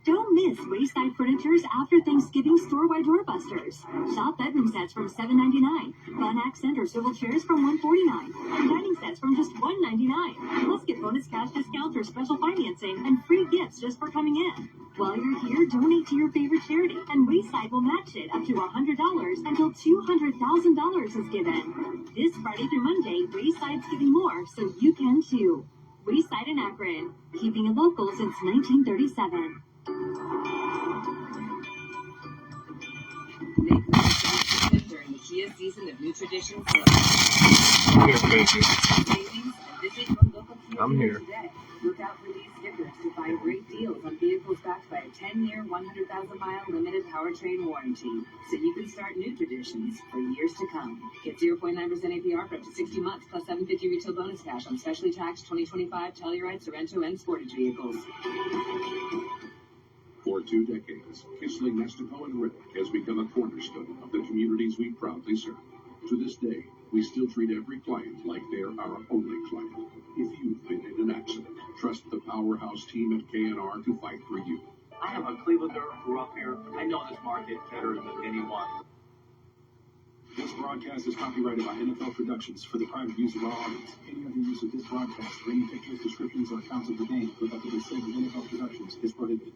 Don't miss Wayside Furniture's after Thanksgiving store-wide doorbusters. Shop bedroom sets from $7.99, fun accent or swivel chairs from $1.49, and dining sets from just $1.99. Plus get bonus cash discounts or special financing and free gifts just for coming in. While you're here, donate to your favorite charity, and Wayside will match it up to $100 until $200,000 is given. This Friday through Monday, Wayside's giving more, so you can too. Wayside in Akron, keeping it local since 1937. During the Kia season of new traditions. I'm here. Today. Look out for these stickers to find great deals on vehicles backed by a 10-year, 100,000-mile limited powertrain warranty, so you can start new traditions for years to come. Get 0.9% APR for up to 60 months, plus $750 retail bonus cash on specially taxed 2025 Telluride, Sorrento, and Sportage vehicles. For 2 decades, Kissling, Nestico, and Riddick has become a cornerstone of the communities we proudly serve. To this day, we still treat every client like they're our only client. If you've been in an accident, trust the powerhouse team at KNR to fight for you. I am a Clevelander, grew up here. I know this market better than anyone. This broadcast is copyrighted by NFL Productions for the private use of our audience. Any other use of this broadcast or any pictures, descriptions, or accounts of the game without the consent of NFL Productions is prohibited.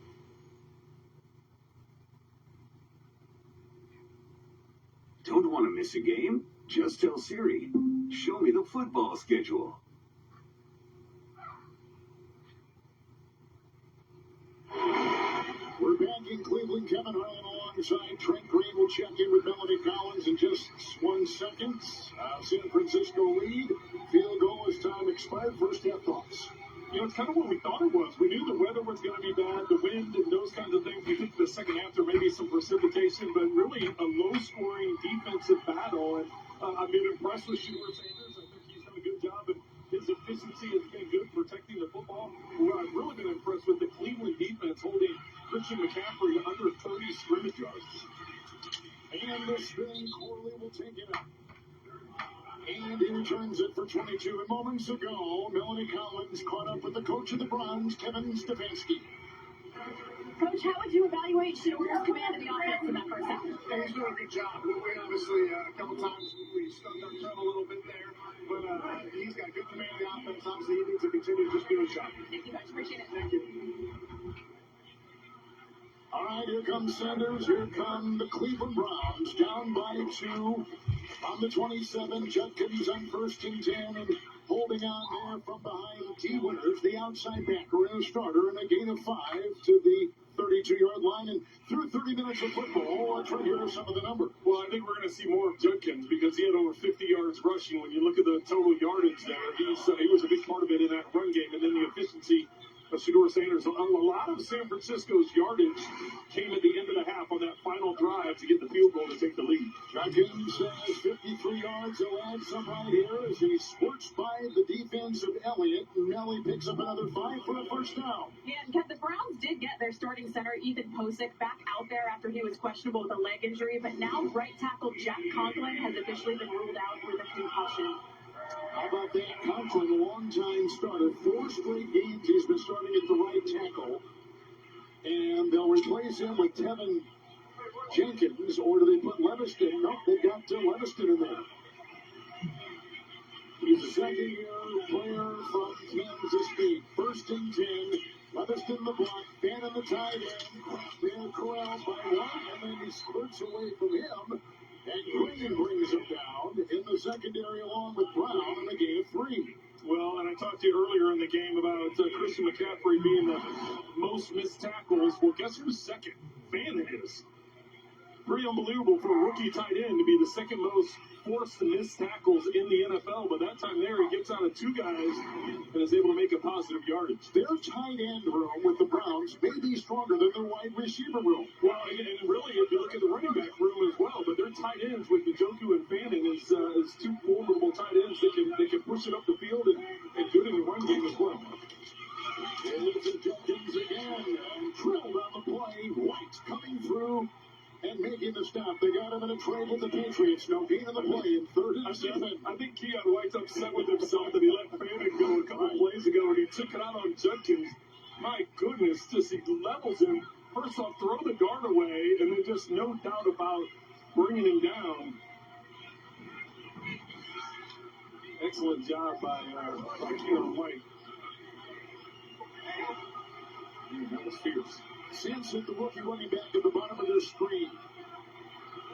Don't want to miss a game? Just tell Siri, show me the football schedule. We're back in Cleveland. Kevin Harlan alongside Trent Green will check in with Melody Collins in just 1 second. San Francisco lead. Field goal as time expired. First half thoughts. You know, it's kind of what we thought it was. We knew the weather was going to be bad, the wind, and those kinds of things. We think the second half there may be some precipitation, but really a low-scoring defensive battle. And I've been impressed with Shooter Sanders. I think he's done a good job in his efficiency. efficiency has been good, protecting the football. What I've really been impressed with the Cleveland defense holding Christian McCaffrey to under 30 scrimmage yards. And the spin, Corley will take it up. And he returns it for 22. And moments ago, Melanie Collins caught up with the coach of the Browns, Kevin Stefanski. Coach, how would you evaluate Shador's command of the offense in that first half? Yeah, he's doing a good job. We obviously, a couple times, we stuck our toe a little bit there. But he's got good command of the offense. Obviously, he needs to continue to just do his job. Thank you, Coach. Appreciate it. Thank you. All right, here comes Sanders. Here come the Cleveland Browns. Down by 2 on the 27. Judkins on 1st and 10. And holding on there from behind D. Winters, the outside backer and a starter, and a gain of 5 to the 32-yard line. And through 30 minutes of football, let's hear some of the numbers. Well, I think we're going to see more of Judkins because he had over 50 yards rushing. When you look at the total yardage there, he was a big part of it in that run game. And then the efficiency of Shedeur Sanders. A lot of San Francisco's yardage came at the end of the half on that final drive to get the field goal to take the lead. Judkins has 53 yards. He'll add some right here as he squirts by the defense of Elliott. And Nelly picks up another 5 for a first down. Yeah, and Kev, the Browns did get their starting center, Ethan Posick, back out there after he was questionable with a leg injury. But now right tackle Jack Conklin has officially been ruled out with a concussion. How about that? Conklin, a long-time starter. 4 straight games he's been starting at the right tackle. And they'll replace him with Tevin Jenkins, or do they put Leviston? Nope, they got Leviston in there. He's a second-year player from Kansas State. 1st and 10. Leviston the block, Bannon the tight end. They're corralled by 1, and then he squirts away from him. And Green brings him down in the secondary along with Brown in the gain of 3. Well, and I talked to you earlier in the game about Christian McCaffrey being the most missed tackles. Well, guess who's second? Bannon is. Pretty unbelievable for a rookie tight end to be the second most forced to miss tackles in the NFL. But that time there, he gets out of 2 guys and is able to make a positive yardage. Their tight end room with the Browns may be stronger than their wide receiver room. Well, and really, if you look at the running back room as well, but their tight ends with Njoku and Fanning is 2 formidable tight ends that can push it up the field and good in the run game as well. Here's Jenkins again, and drilled on the play. White coming through and making the stop. They got him in a trade with the Patriots. No gain in the play in 3rd and 7. I think Keon White's upset with himself that he let Fanning go a couple plays ago, and he took it out on Judkins. My goodness, just he levels him. First off, throw the guard away, and then just no doubt about bringing him down. Excellent job by Keon White. That was fierce. Simpson, the rookie running back to the bottom of their screen.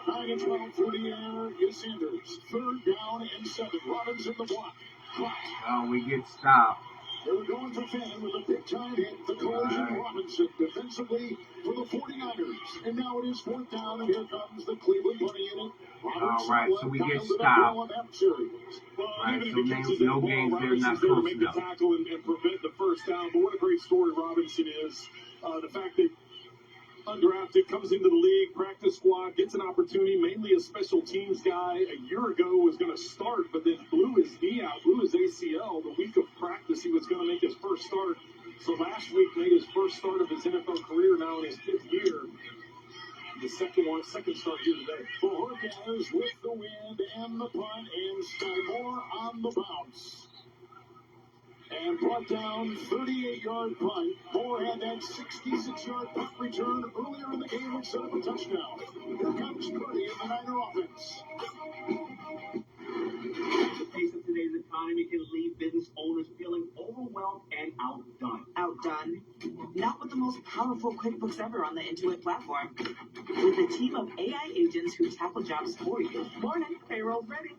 9 and 12 through the air is Sanders. 3rd down and 7. Robinson the block. Oh, we get stopped. They were going for Fanning with a big-time hit. The collision, Robinson defensively for the 49ers. And now it is 4th down, and here comes the Cleveland Bunny in it. All right, so we get stopped. All right, so no games there, not close make the tackle and prevent the first down. But what a great story Robinson is. The fact that undrafted, comes into the league, practice squad, gets an opportunity, mainly a special teams guy. A year ago was going to start, but then blew his knee out, blew his ACL. The week of practice, he was going to make his first start. So last week made his first start of his NFL career now in his 5th year. The second start here today. The Hurricanes with the wind and the punt, and Skymore on the bounce. And brought down 38-yard punt. Moore had that 66-yard punt return earlier in the game and set up a touchdown. Here comes Purdy in the Niner offense. The pace of today's economy can leave business owners feeling overwhelmed and outdone. Outdone? Not with the most powerful QuickBooks ever on the Intuit platform. With a team of AI agents who tackle jobs for you. Morning, payroll's ready.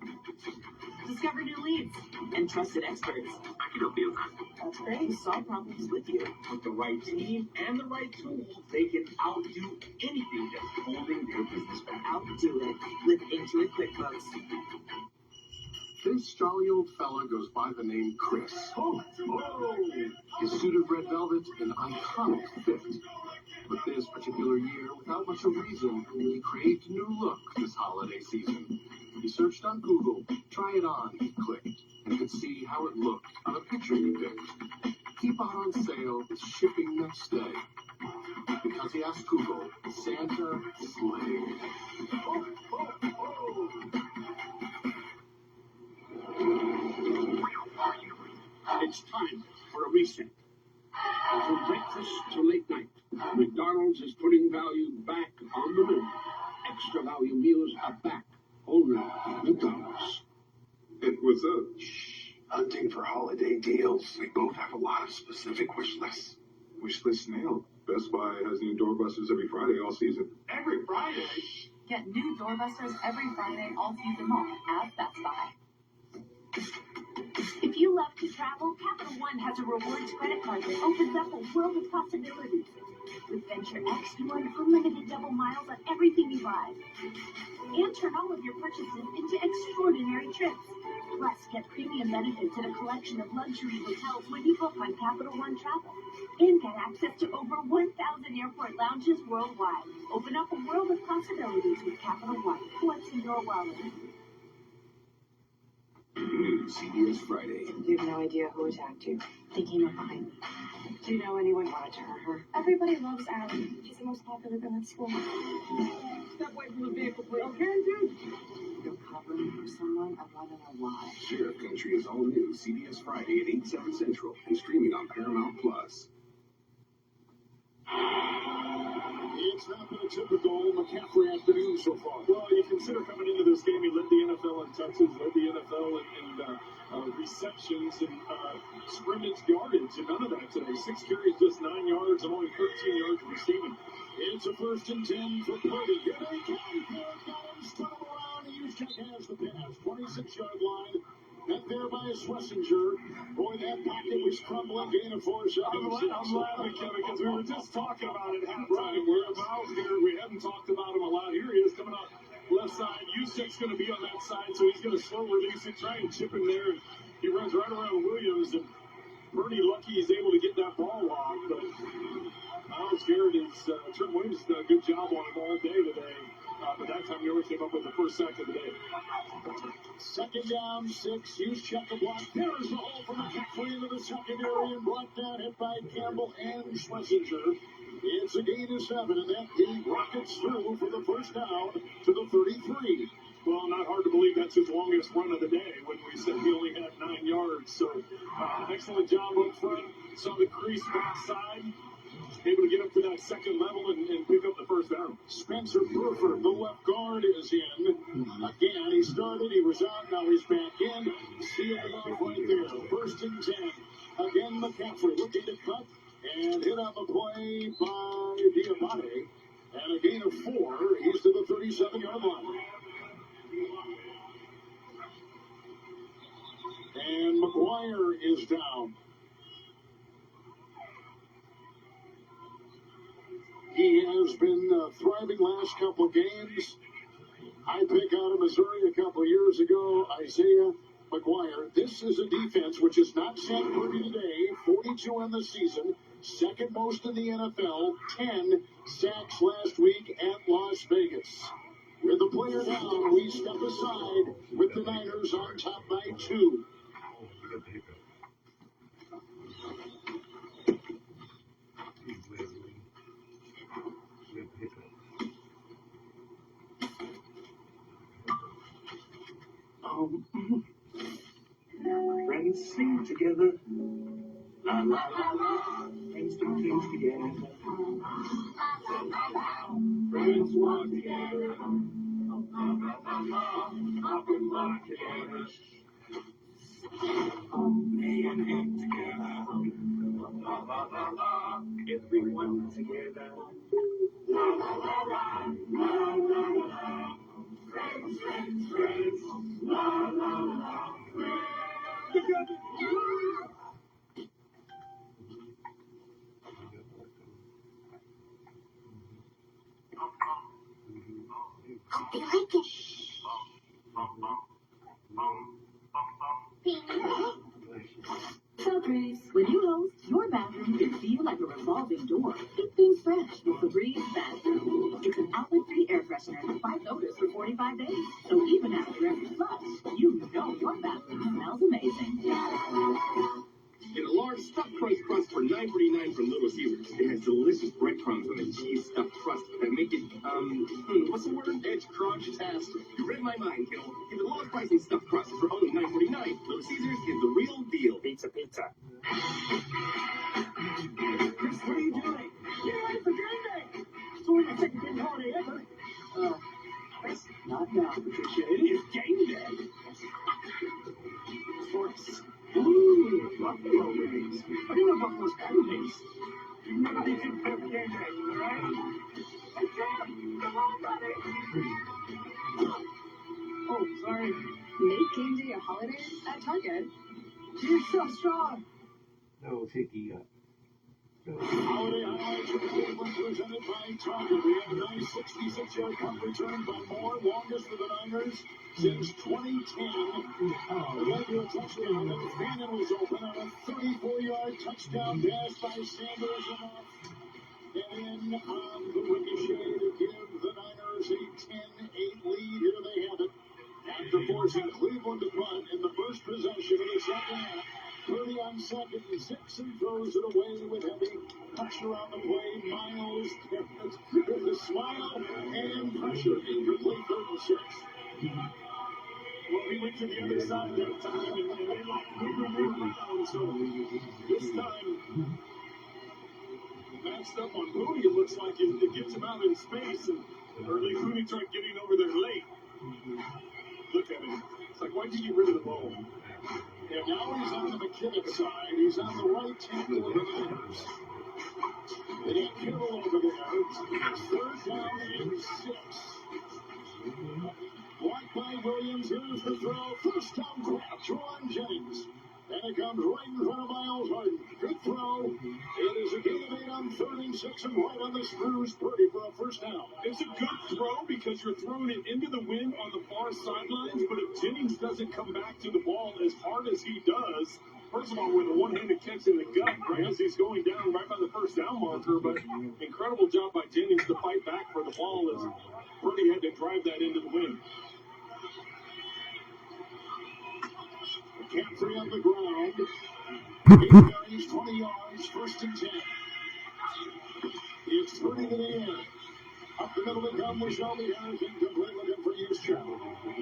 Discover new leads and trusted experts. I can help you. That's great. Solve problems with you. With the right team and the right tools, they can outdo anything that's holding their business back. Outdo it with Intuit QuickBooks. This jolly old fella goes by the name Chris. His suit of red velvet, an iconic fit. But this particular year, without much of reason, we create a new look this holiday season. He searched on Google, try it on, clicked, and could see how it looked on a picture he picked. Keep out on sale, shipping next day. Because he asked Google, Santa slayed. Oh, oh, oh. It's time for a reset. From breakfast to late night, McDonald's is putting value back on the menu. Extra value meals are back. Only McDonald's. Hey, what's up? Hunting for holiday deals. We both have a lot of specific wish lists. Wish list nailed. Best Buy has new doorbusters every Friday all season. Every Friday? Get new doorbusters every Friday all season long at Best Buy. If you love to travel, Capital One has a rewards credit card that opens up a world of possibilities. With Venture X, you earn unlimited double miles on everything you buy. And turn all of your purchases into extraordinary trips. Plus, get premium benefits at a collection of luxury hotels when you book on Capital One Travel. And get access to over 1,000 airport lounges worldwide. Open up a world of possibilities with Capital One. What's in your wallet? New CBS Friday. You have no idea who attacked you. They came up behind me. Do you know anyone wanted to hurt her? Everybody loves Allie. She's the most popular girl at school. Step away from the vehicle, please. Okay, dude. You're covering for someone. I want to know why. Sheriff Country is all new CBS Friday at 8, 7 Central and streaming on Paramount Plus. It's not been a typical McCaffrey afternoon so far. Well, you consider coming into this game, he led the NFL in touches, led the NFL in receptions and scrimmage yardage, and none of that today. 6 carries, just 9 yards, and only 13 yards receiving. It's a 1st and 10 for Purdy. Here they come. Got him spun around. Juszczyk has the pass. 26-yard line. Met there by Schlesinger. Boy, that pocket was crumbling. Gain of 4 seconds. I'm laughing, Kevin, because we were just talking about it at halftime. We're about here. We hadn't talked about him a lot. Here he is coming up left side. Juszczyk's going to be on that side, so he's going to slow release it, try and chip him there. And he runs right around Williams, and Purdy lucky he's able to get that ball off. But Myles Garrett is, Trent Williams did a good job on him all day today. But that time, he only came up with the first sack of the day. 2nd down, 6. Juszczyk the block. There's the hole for McCaffrey into the secondary and brought down, hit by Campbell and Schlesinger. It's a gain of 7, and that D rockets through for the first down to the 33. Well, not hard to believe that's his longest run of the day when we said he only had 9 yards. So, excellent job up front. Saw the crease backside. Able to get up to that second level and pick up the first down. Spencer Burford, the left guard, is in. Again, he started, he was out, now he's back in. Sealed off right there. 1st and 10. Again, McCaffrey looking to cut and hit on the play by Diamante. And a gain of 4. He's to the 37-yard line. And McGuire is down. He has been thriving last couple of games. I pick out of Missouri a couple of years ago, Isaiah McGuire. This is a defense which is not set Purdy today. 42 in the season, 2nd most in the NFL, 10 sacks last week at Las Vegas. With the player down, we step aside with the Niners on top by 2. Friends sing together. La la la la. Friends do things together. Friends walk together. Up and walk together. Play and hang together. La la la la. Everyone together. La la la la. La la la. Friends, friends, friends. La la la. Friends. I like it. So, Grace, when you host, your bathroom can feel like a revolving door. Keep things fresh with Febreze bathroom. It's an outlet-free air freshener. freshener with 5 odors for 45 days. So even after every flush, you know your bathroom smells amazing. Get a large stuffed crust for $9.49 from Little Caesars. It has delicious breadcrumbs on the cheese stuffed crust that make it, what's the word? Edge crunch-tastic. You read my mind, kiddo. Get the lowest pricing stuffed crust for only $9.49. Little Caesars is the real deal. Pizza. Chris, what are you doing? Get ready for game day! It's only the second game holiday ever. Chris, not now, Patricia. It is game day. Sports. Ooh, Buffalo wings. I do love Buffalo's pancakes. They do fair game day, right? Hey, Jam, come on, buddy. Oh, sorry. Make game day a holiday at Target. You're so strong. No, hickey up. Holiday highlights from Cleveland presented by Target. We had a nice 66-yard punt return by Moore, longest for the Niners since 2010. It led to a touchdown, and Fannin was open on a 34-yard touchdown pass by Sanders and off. And in on the ricochet to give the Niners a 10-8 lead. Here they have it. After forcing Cleveland to punt in the first possession of the second half, Purdy on 2nd and 6 and throws it away with heavy pressure on the play. Miles with a smile and pressure, incomplete 3rd and 6. Well, he went to the other side that time, and they like moving around. So this time, matched up on Mooney, it looks like it gets him out in space, and or at least Mooney tried getting over there late. Look at him. It's like, why'd you get rid of the ball? And now he's on the McKinnon side. He's on the right tackle of the Niners. They got Kittle over there. It's 3rd down and 6. Blocked by Williams. Here's the throw. First down grab. Juwan Jennings. And it comes right in front of Miles Harden. Good throw. It is a gain of 8 on 3rd and 6 and right on the screws. Purdy for a first down. It's a good throw because you're throwing it into the wind on the far sidelines, but if Jennings doesn't come back to the ball as hard as he does, first of all, with a one-handed catch in the gut, right as he's going down right by the first down marker, but incredible job by Jennings to fight back for the ball as Purdy had to drive that into the wind. McCaffrey on the ground. He carries 20 yards, 1st and 10. It's 30 to the air. Up the middle they come with Shelby Harris, incomplete, looking for Juszczyk.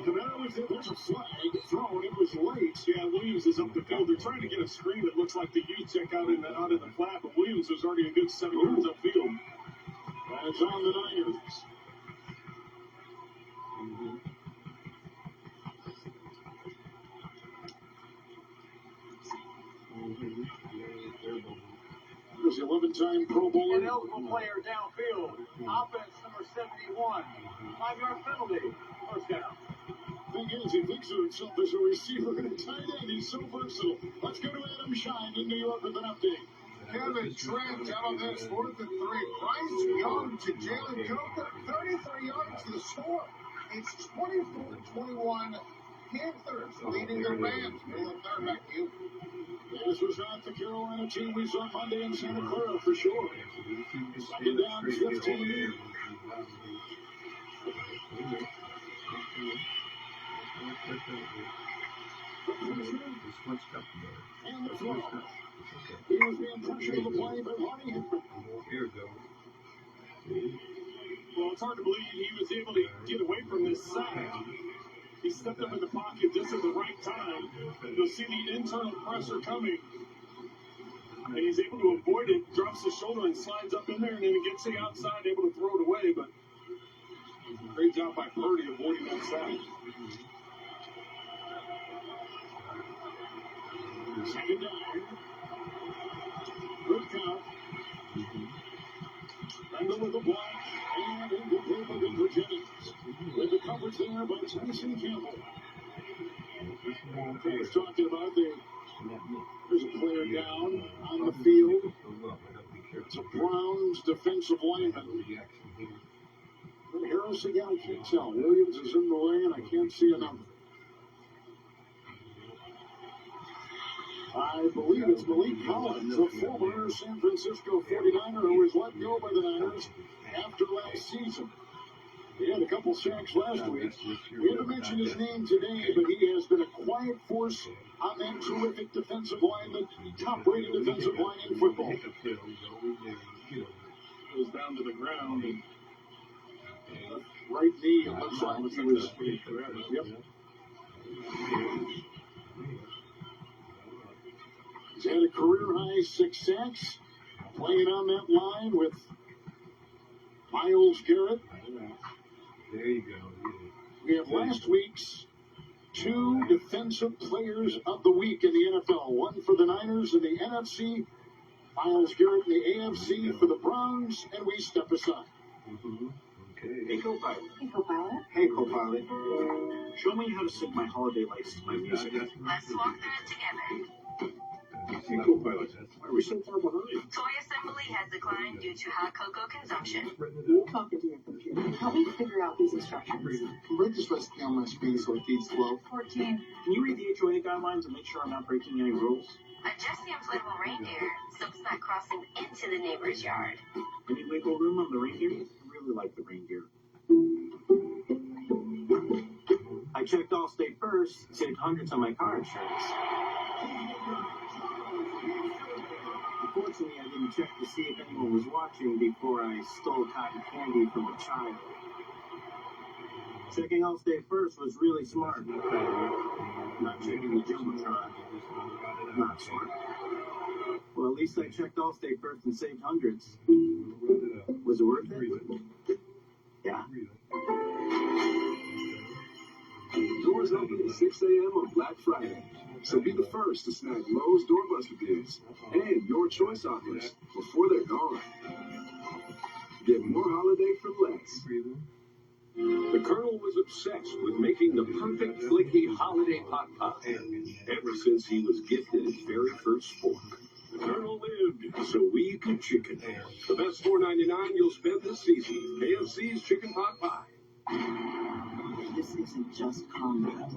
Kamara was there. There's a flag thrown. It was late. Yeah, Williams is up the field. They're trying to get a screen that looks like the Juszczyk out in the flat, but Williams was already a good 7 yards upfield. And it's on the Niners. There's the 11-time Pro Bowler. An eligible player downfield. Offense number 71. 5-yard penalty. First down. Thing is, he thinks of himself as a receiver and a tight end. He's so versatile. Let's go to Adam Shine in New York with an update. Kevin Trent telling this 4th and 3. Bryce Young to Jalen Coker. 33 yards to the score. It's 24-21. Panthers leading the Rams. Philip, they're back to you. This was not the Carolina team we saw Monday in Santa Clara for sure. Second down, 15. And the throw. He was being pressured to play, but Lonnie Hickman. Well, it's hard to believe he was able to get away from this sack. He stepped up in the pocket just at the right time. You'll see the internal pressure coming. And he's able to avoid it, drops his shoulder and slides up in there, and then he gets to the outside, able to throw it away. But great job by Purdy avoiding that sack. Second down. Good count. Randall with the block. And incomplete looking for Jennings. With the coverage there by Tyson Campbell. He's talking about there's a player down on the field. It's a Browns defensive lineman. Harris again, I can't tell. Williams is in the way, and I can't see a number. I believe it's Malik Collins, a former San Francisco 49er who was let go by the Niners after last season. He had a couple sacks last week. We haven't mentioned his name today, but he has been a quiet force on that terrific defensive line, the top-rated defensive line in football. Goes down to the ground and right knee, it looks like he was. Yep. He's had a career-high 6 sacks, playing on that line with Myles Garrett. There you go. We have last week's 2 defensive players of the week in the NFL. One for the Niners in the NFC, Myles Garrett in the AFC for the Browns, and we step aside. Okay. Hey, co-pilot. Hey, co-pilot. Hey, co-pilot. Show me how to sync my holiday lights to my music. Let's walk through it together. Hey, co-pilot, why are we so far behind? Toy assembly has declined due to hot cocoa consumption. You talking to your computer. Help me figure out these instructions. Read this recipe on my screen so it feeds slow. 14. Can you read the HOA guidelines and make sure I'm not breaking any rules? Adjust the inflatable reindeer so it's not crossing into the neighbor's yard. Any wiggle room on the reindeer? I really like the reindeer. I checked Allstate first, saved hundreds on my car insurance. Unfortunately, I didn't check to see if anyone was watching before I stole cotton candy from a child. Checking Allstate first was really smart. Not checking the Jumbotron. Not smart. Well, at least I checked Allstate first and saved hundreds. Was it worth it? Yeah. Doors open at 6 a.m. on Black Friday. So be the first to snag Lowe's Doorbuster deals and your choice offers before they're gone. Get more holiday for less. The Colonel was obsessed with making the perfect flaky holiday pot pie ever since he was gifted his very first fork. The Colonel lived so we could chicken. The best $4.99 you'll spend this season. KFC's Chicken Pot Pie. This isn't just combat.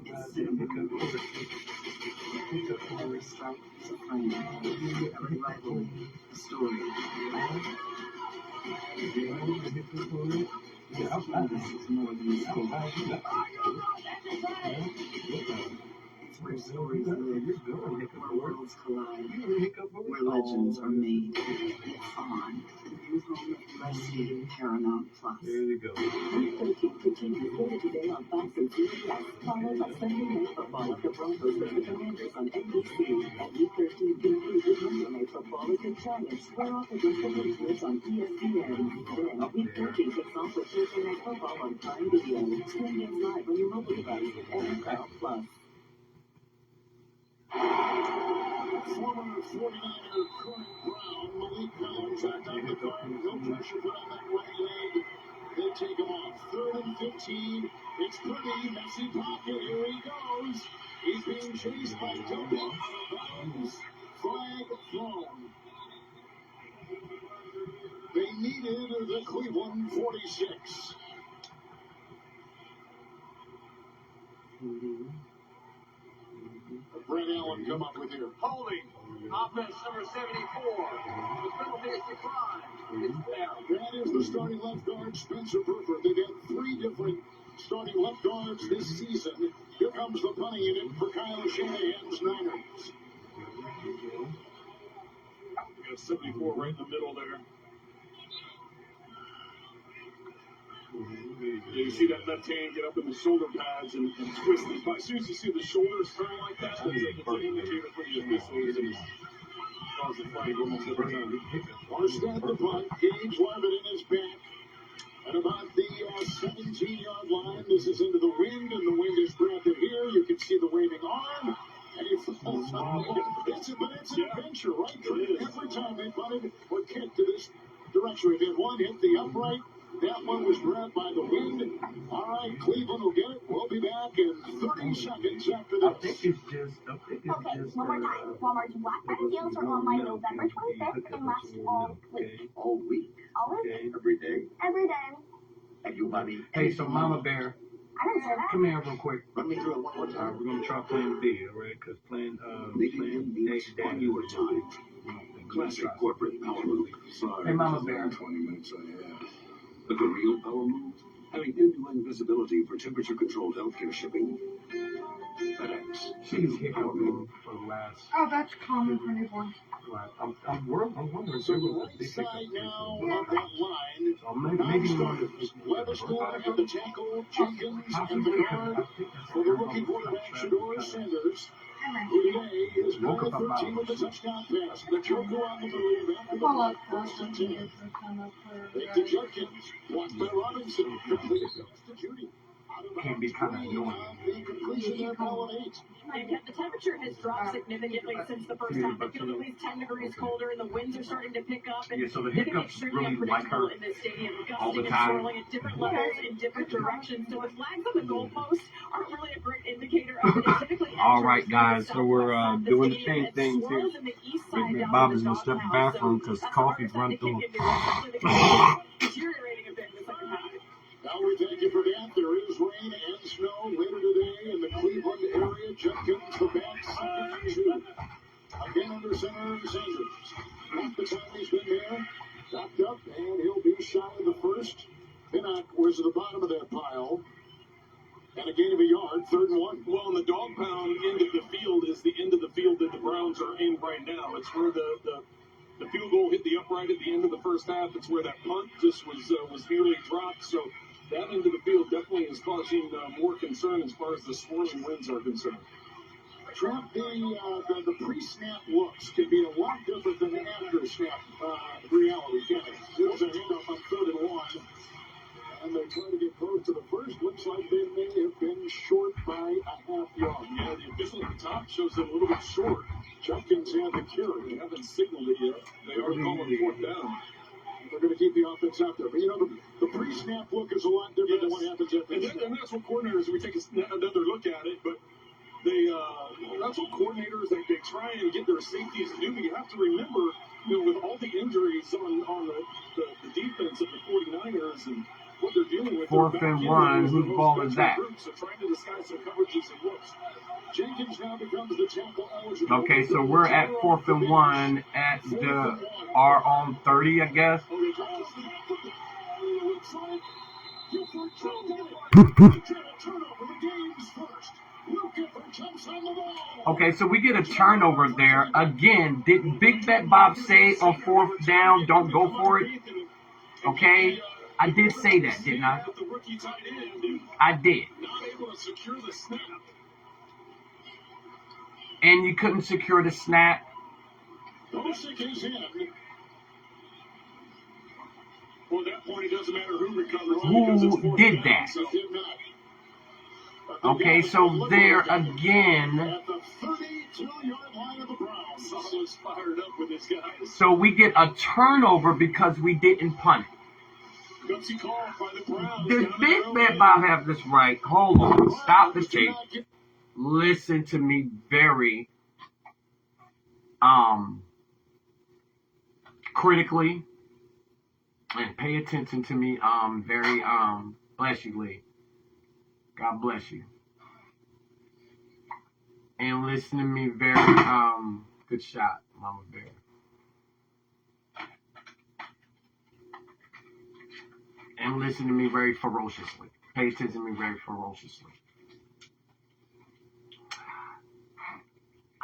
It's cinema. Every strike is a frame. Every rivalry, a story. This is more than a story. It's where stories live, where worlds collide, where legends are made. It's on the new home of Rescue Paramount Plus. There you go. Week 13 continues later today on Fox and CBS, followed by Sunday Night Football of the Broncos with the Commanders on NBC. And Week 13 concludes with Monday Night Football with the Giants square off against the Patriots on ESPN. Then Week 13 kicks off with Thursday Night Football on Prime Video. Stream games live on your mobile device with NFL Plus. Former 49er Curran Brown, Malik Brown back on the guard. No pressure put on that right leg. They take him off. 3rd and 15. It's pretty messy pocket. Here he goes. He's being chased by Douglas. Flag thrown. They needed the Cleveland 46. Brett Allen come up with here. Holding. Offense number 74. The penalty is declined. It's down. That is the starting left guard, Spencer Burford. They've had 3 different starting left guards this season. Here comes the punting unit for Kyle Shanahan's Niners. We got 74 right in the middle there. You see that left hand get up in the shoulder pads and twist it. As soon as you see the shoulders turn like that, that's an indicator for the officials and cause the flag almost every time. Armstead the punt. Gage Levitt in his back. At about the 17-yard line. This is into the wind, and the wind is drafted here. You can see the waving arm. And he falls on it's an adventure, right? Every time they punted or kicked to this direction. We've had one hit the upright. That one was grabbed by the wind. All right, Cleveland will get it. We'll be back in 30 seconds after this. I think it's just. Okay, one more time. Walmart's Black Friday deals are online November 25th and last all week. All week? All week? Okay, every day? Every day. And you buy me? Hey, so Mama Bear, I didn't say that. come here real quick. Run me through it one more time. We're gonna try Plan B, all right? Because Plan A, on your time. Classic corporate power move. Hey, Mama Bear. 20 minutes ahead. But the real power move? Having end-to-end visibility for temperature-controlled healthcare shipping. FedEx. She's here for the last. Oh, that's common for newborns. I'm wondering. So the right side now of that line. So maybe Levingston and the tackle, Jenkins and the guard for the rookie quarterback, Shedeur Sanders. Who today is 9-13 with the touchdown pass. The Joker on the move after the first and 10. Back to Jenkins. Blocked by Robinson. Complete to Judy. Can be kind of annoying. The temperature has dropped significantly since the first time. It feels at least 10 degrees colder, and the winds are starting to pick up. And so the it can be hiccups extremely really like her unpredictable in this stadium, all the gusting and time. swirling at different levels in different directions. So the flags on the goalposts aren't really a great indicator of it. Typically, All right, guys. So we're doing the same things here. Big Bob is in the step bathroom because coffee's run through. Deteriorating a bit in the second half. Now we thank you for that. There is rain and snow later today in the Cleveland area. Jenkins the back, second and 2. Again under center Sanders. Half the time he's been there. Knocked up, and he'll be shy of the first. Pinnock was at the bottom of that pile. And a gain of a yard, 3rd and 1. Well, and the dog pound end of the field is the end of the field that the Browns are in right now. It's where the field goal hit the upright at the end of the first half. It's where that punt just was nearly dropped. So that end of the field definitely is causing more concern as far as the swirling winds are concerned. Trap, the pre-snap looks can be a lot different than the after-snap reality, can't it? There's a handoff on 3rd and 1, and they try to get close to the first. Looks like they may have been short by a half yard. Yeah, the official at the top shows them a little bit short. Jenkins had the carry. They haven't signaled it yet. They are calling 4th down. They're going to keep the offense out there. But, the pre-snap look is a lot different than what happens after the snap. And that's what coordinators, we take another look at it, but that's what coordinators, they try and get their safeties to do. But you have to remember, with all the injuries on the defense of the 49ers and what they're dealing with. 4th and 1, whose ball is that? So trying to disguise some coverages and looks. Jenkins now becomes the tackle eligible. Okay, so we're at 4th and 1 at our own 30, I guess. Okay, so we get a turnover there. Again, didn't Big Bet Bob say on 4th down, don't go for it? Okay, I did say that, didn't I? I did. And you couldn't secure the snap. Bosick is in. Well, at that point, it doesn't matter who recovers. Who did that? Okay, so there again. At the 32-yard line of the Browns. Saleh's fired up with this guy. So we get a turnover because we didn't punt. Gutsy call by the Browns. Does Big Bet Bob have this right? Hold on. Stop the tape. Listen to me very critically and pay attention to me very bless you, Lee. God bless you. And listen to me very good shot, Mama Bear. And listen to me very ferociously. Pay attention to me very ferociously.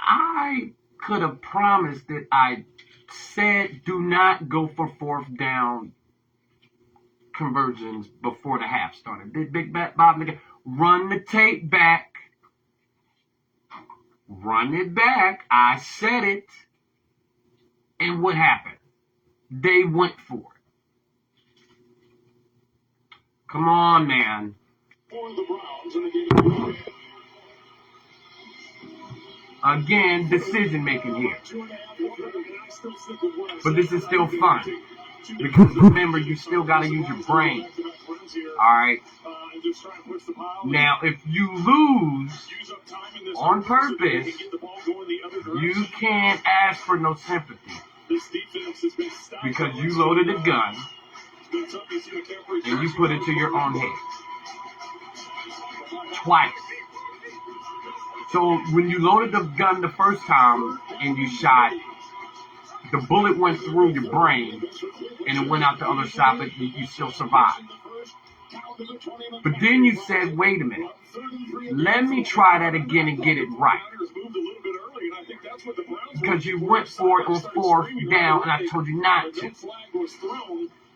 I could have promised that I said do not go for 4th down conversions before the half started. Did Big Bet Bob run the tape back? Run it back. I said it. And what happened? They went for it. Come on, man. For the Browns in the game. Again, decision making here. But this is still fun. Because remember, you still got to use your brain. Alright? Now, if you lose on purpose, you can't ask for no sympathy. Because you loaded a gun and you put it to your own head. Twice. So when you loaded the gun the first time and you shot the bullet went through your brain and it went out the other side, but you still survived. But then you said, wait a minute, let me try that again and get it right. Because you went for it on 4th down, and I told you not to.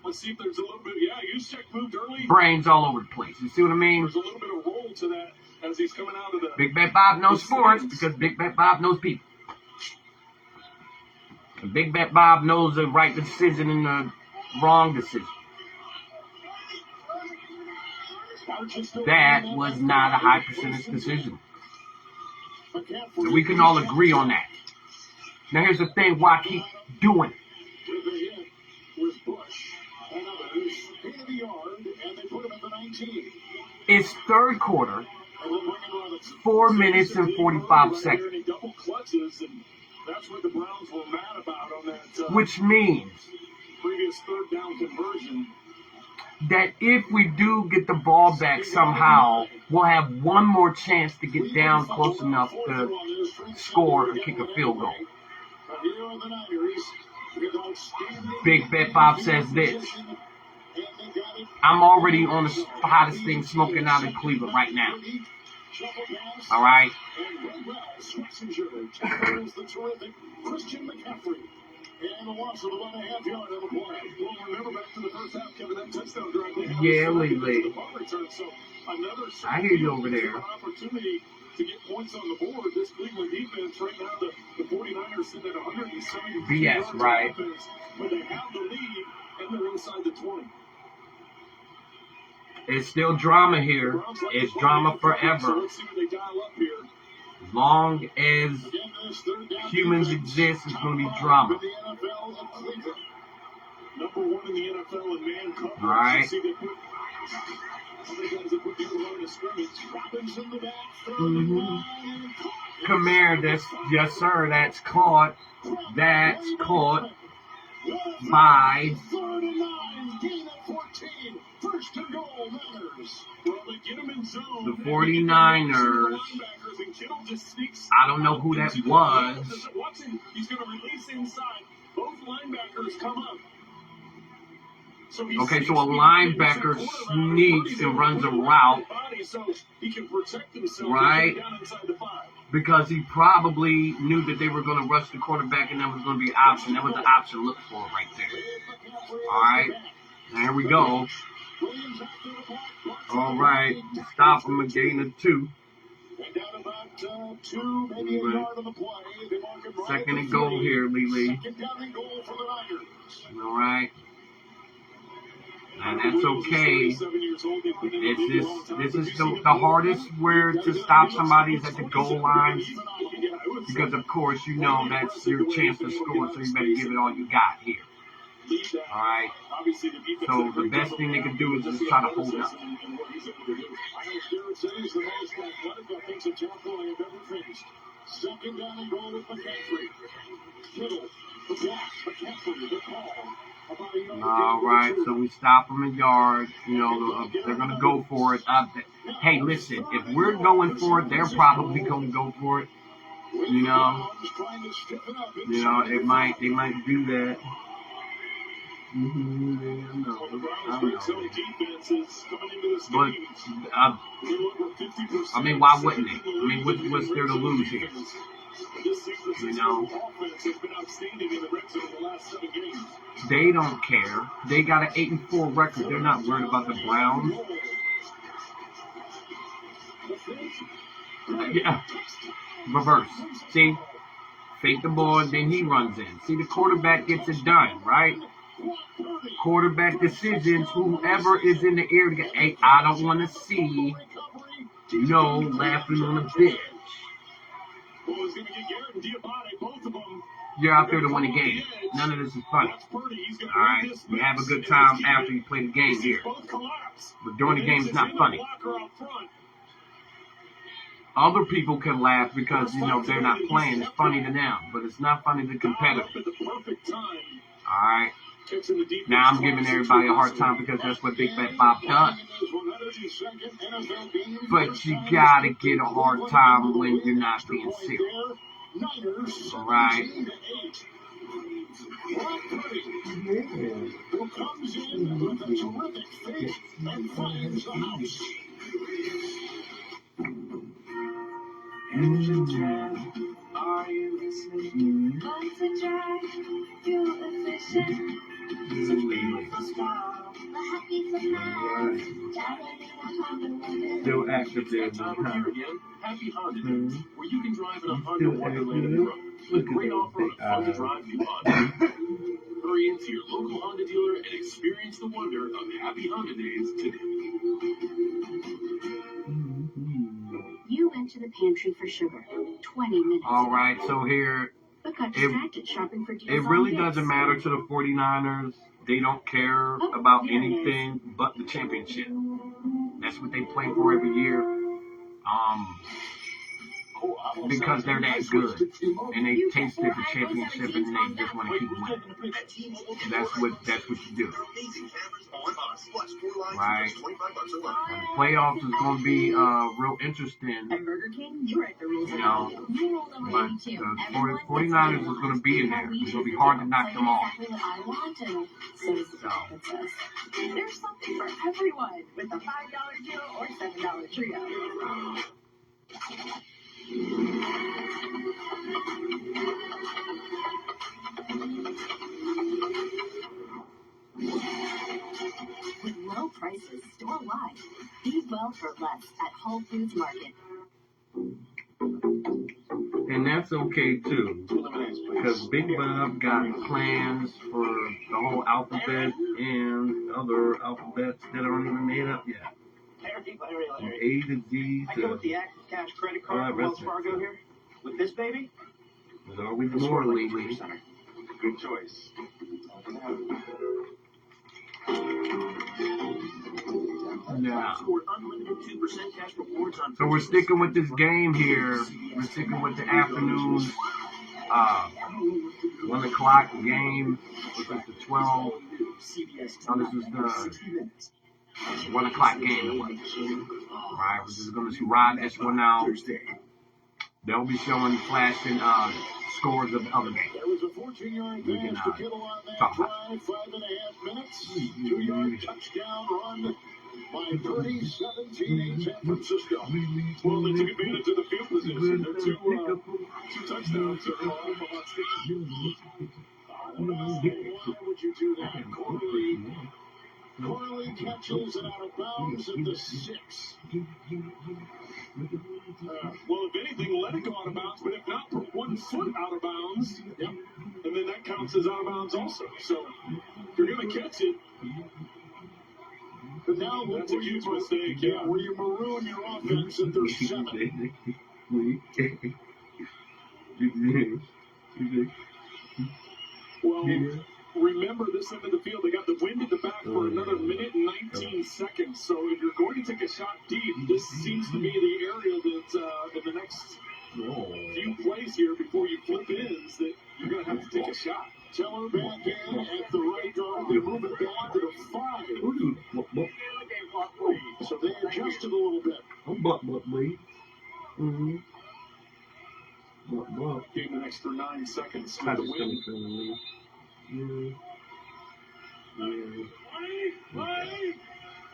Let's see if there's a little bit. Yeah, Juszczyk moved early. Brains all over the place. You see what I mean? There's a little bit of roll to that as he's coming out of the. Big Bet Bob knows sports because Big Bet Bob knows people. And Big Bet Bob knows the right decision and the wrong decision. That was not a high percentage decision. We can all agree on that. Now here's the thing, why I keep doing it. It's third quarter, 4 minutes and 45 seconds. Which means that if we do get the ball back somehow, we'll have one more chance to get down close enough to score and kick a field goal. Big Bet Bob says this. I'm already on the hottest thing smoking out in Cleveland right now. All right? Yeah, Lee. I hear you over there. To get points on the board, this Cleveland defense right now, the 49ers sit at 170 BS, right? Offense, but they have the lead and they're inside the 20. It's still drama here. It's drama forever. So let's see what they dial up here. As long as humans exist, it's going to be drama. Number 1 in the NFL in man coverage. All right. Come here, yes sir, that's caught. That's caught by the 49ers. I don't know who that was. He's going to release inside. Both linebackers come up. Okay, so a linebacker sneaks and runs a route, right? Because he probably knew that they were going to rush the quarterback and that was going to be an option. That was the option looked for right there. All right, there we go. All right, stop him, a gain of 2. Right. 2nd and goal here, Lee. All right. And that's okay. This is the hardest where to stop somebody is at the goal line. Because, of course, you know that's your chance to score, so you better give it all you got here. All right? So the best thing they can do is just try to hold up. All right, so we stop them in yard. You know, they're going to go for it. Hey, listen, if we're going for it, they're probably going to go for it. You know, they might do that. But I mean, why wouldn't they? I mean, what's there to lose here? You know, they don't care. They got an 8-4 record. They're not worried about the Browns. Yeah, reverse. See, fake the ball, and then he runs in. See, the quarterback gets it done, right? Quarterback decisions. Whoever is in the air to get. Hey, I don't want to see laughing on the bench. You're out there to win a game. None of this is funny. All right, we have a good time after you play the game here, but during the game, it's not funny. Other people can laugh because they're not playing. It's funny to them, but it's not funny to competitors. All right. Now I'm giving everybody a hard time because that's what Big Bet Bob does. But you gotta get a hard time when you're not being serious. All right. Brock Purdy, who comes in with a terrific fake and finds the house. Engine drive, are you listening? Motor drive, fuel efficient. Such beautiful style, the happy for miles. Driving in a Honda Wonderland. Still active there. Time of year again, Happy Honda Days, where you can drive in a Honda Wonderland and Pro. A great offer on fun to drive new Honda. Hurry into your local Honda dealer and experience the wonder of Happy Honda Days today. You went to the pantry for sugar 20 minutes. All right, so here, But got distracted shopping for deals it on really gifts. doesn't matter to the 49ers. They don't care about anything but the championship. That's what they play for every year. Because they're that good. And they tasted the championship and they just want to keep winning. And that's what you do. Right. And the playoffs is going to be real interesting. At Burger King, you write the rules. You know, but the 49ers is going to be in there. It's going to be hard to knock them off. Exactly what I want, and so does the princess. There's something for everyone with the $5 deal or $7 trio. With low prices store-wide, be well for less at Whole Foods Market. And that's okay too, because Big Bob got plans for the whole alphabet and other alphabets that aren't even made up yet. From A to D I go with the to Active Cash credit card from Wells Fargo here. With this baby, there's always more lately. Good choice. Yeah. scored unlimited 2% cash rewards on So we're sticking with this game here. We're sticking with the afternoon 1 o'clock game. This is the 12. No, this is the 1 o'clock game. Alright, we're just going to ride this one out. They'll be showing flashing scores of the other games. There was a 14-yard We can pass to Kittle on that talk drive, about 5.5 minutes. 2-yard touchdown run by Purdy, 17-8 San Francisco. Well, they took advantage of the field position. Their two touchdowns are all from on stage. Why would you do that? Corley catches it out of bounds at the 6. Well, if anything, let it go out of bounds, but if not, put 1 foot out of bounds. Yep. And then that counts as out of bounds also. So if you're going to catch it, but now that's a huge mistake. Yeah. Where you maroon your offense at their 7. Well, remember this end of the field, they got the wind at the back for another minute and 19 seconds. So if you're going to take a shot deep, this seems to be the area that in the next few plays here before you flip ends that you're going to have to take a shot. Teller back in at the right guard. They move it down to the 5. So they adjusted a little bit. Gave an extra 9 seconds for the win.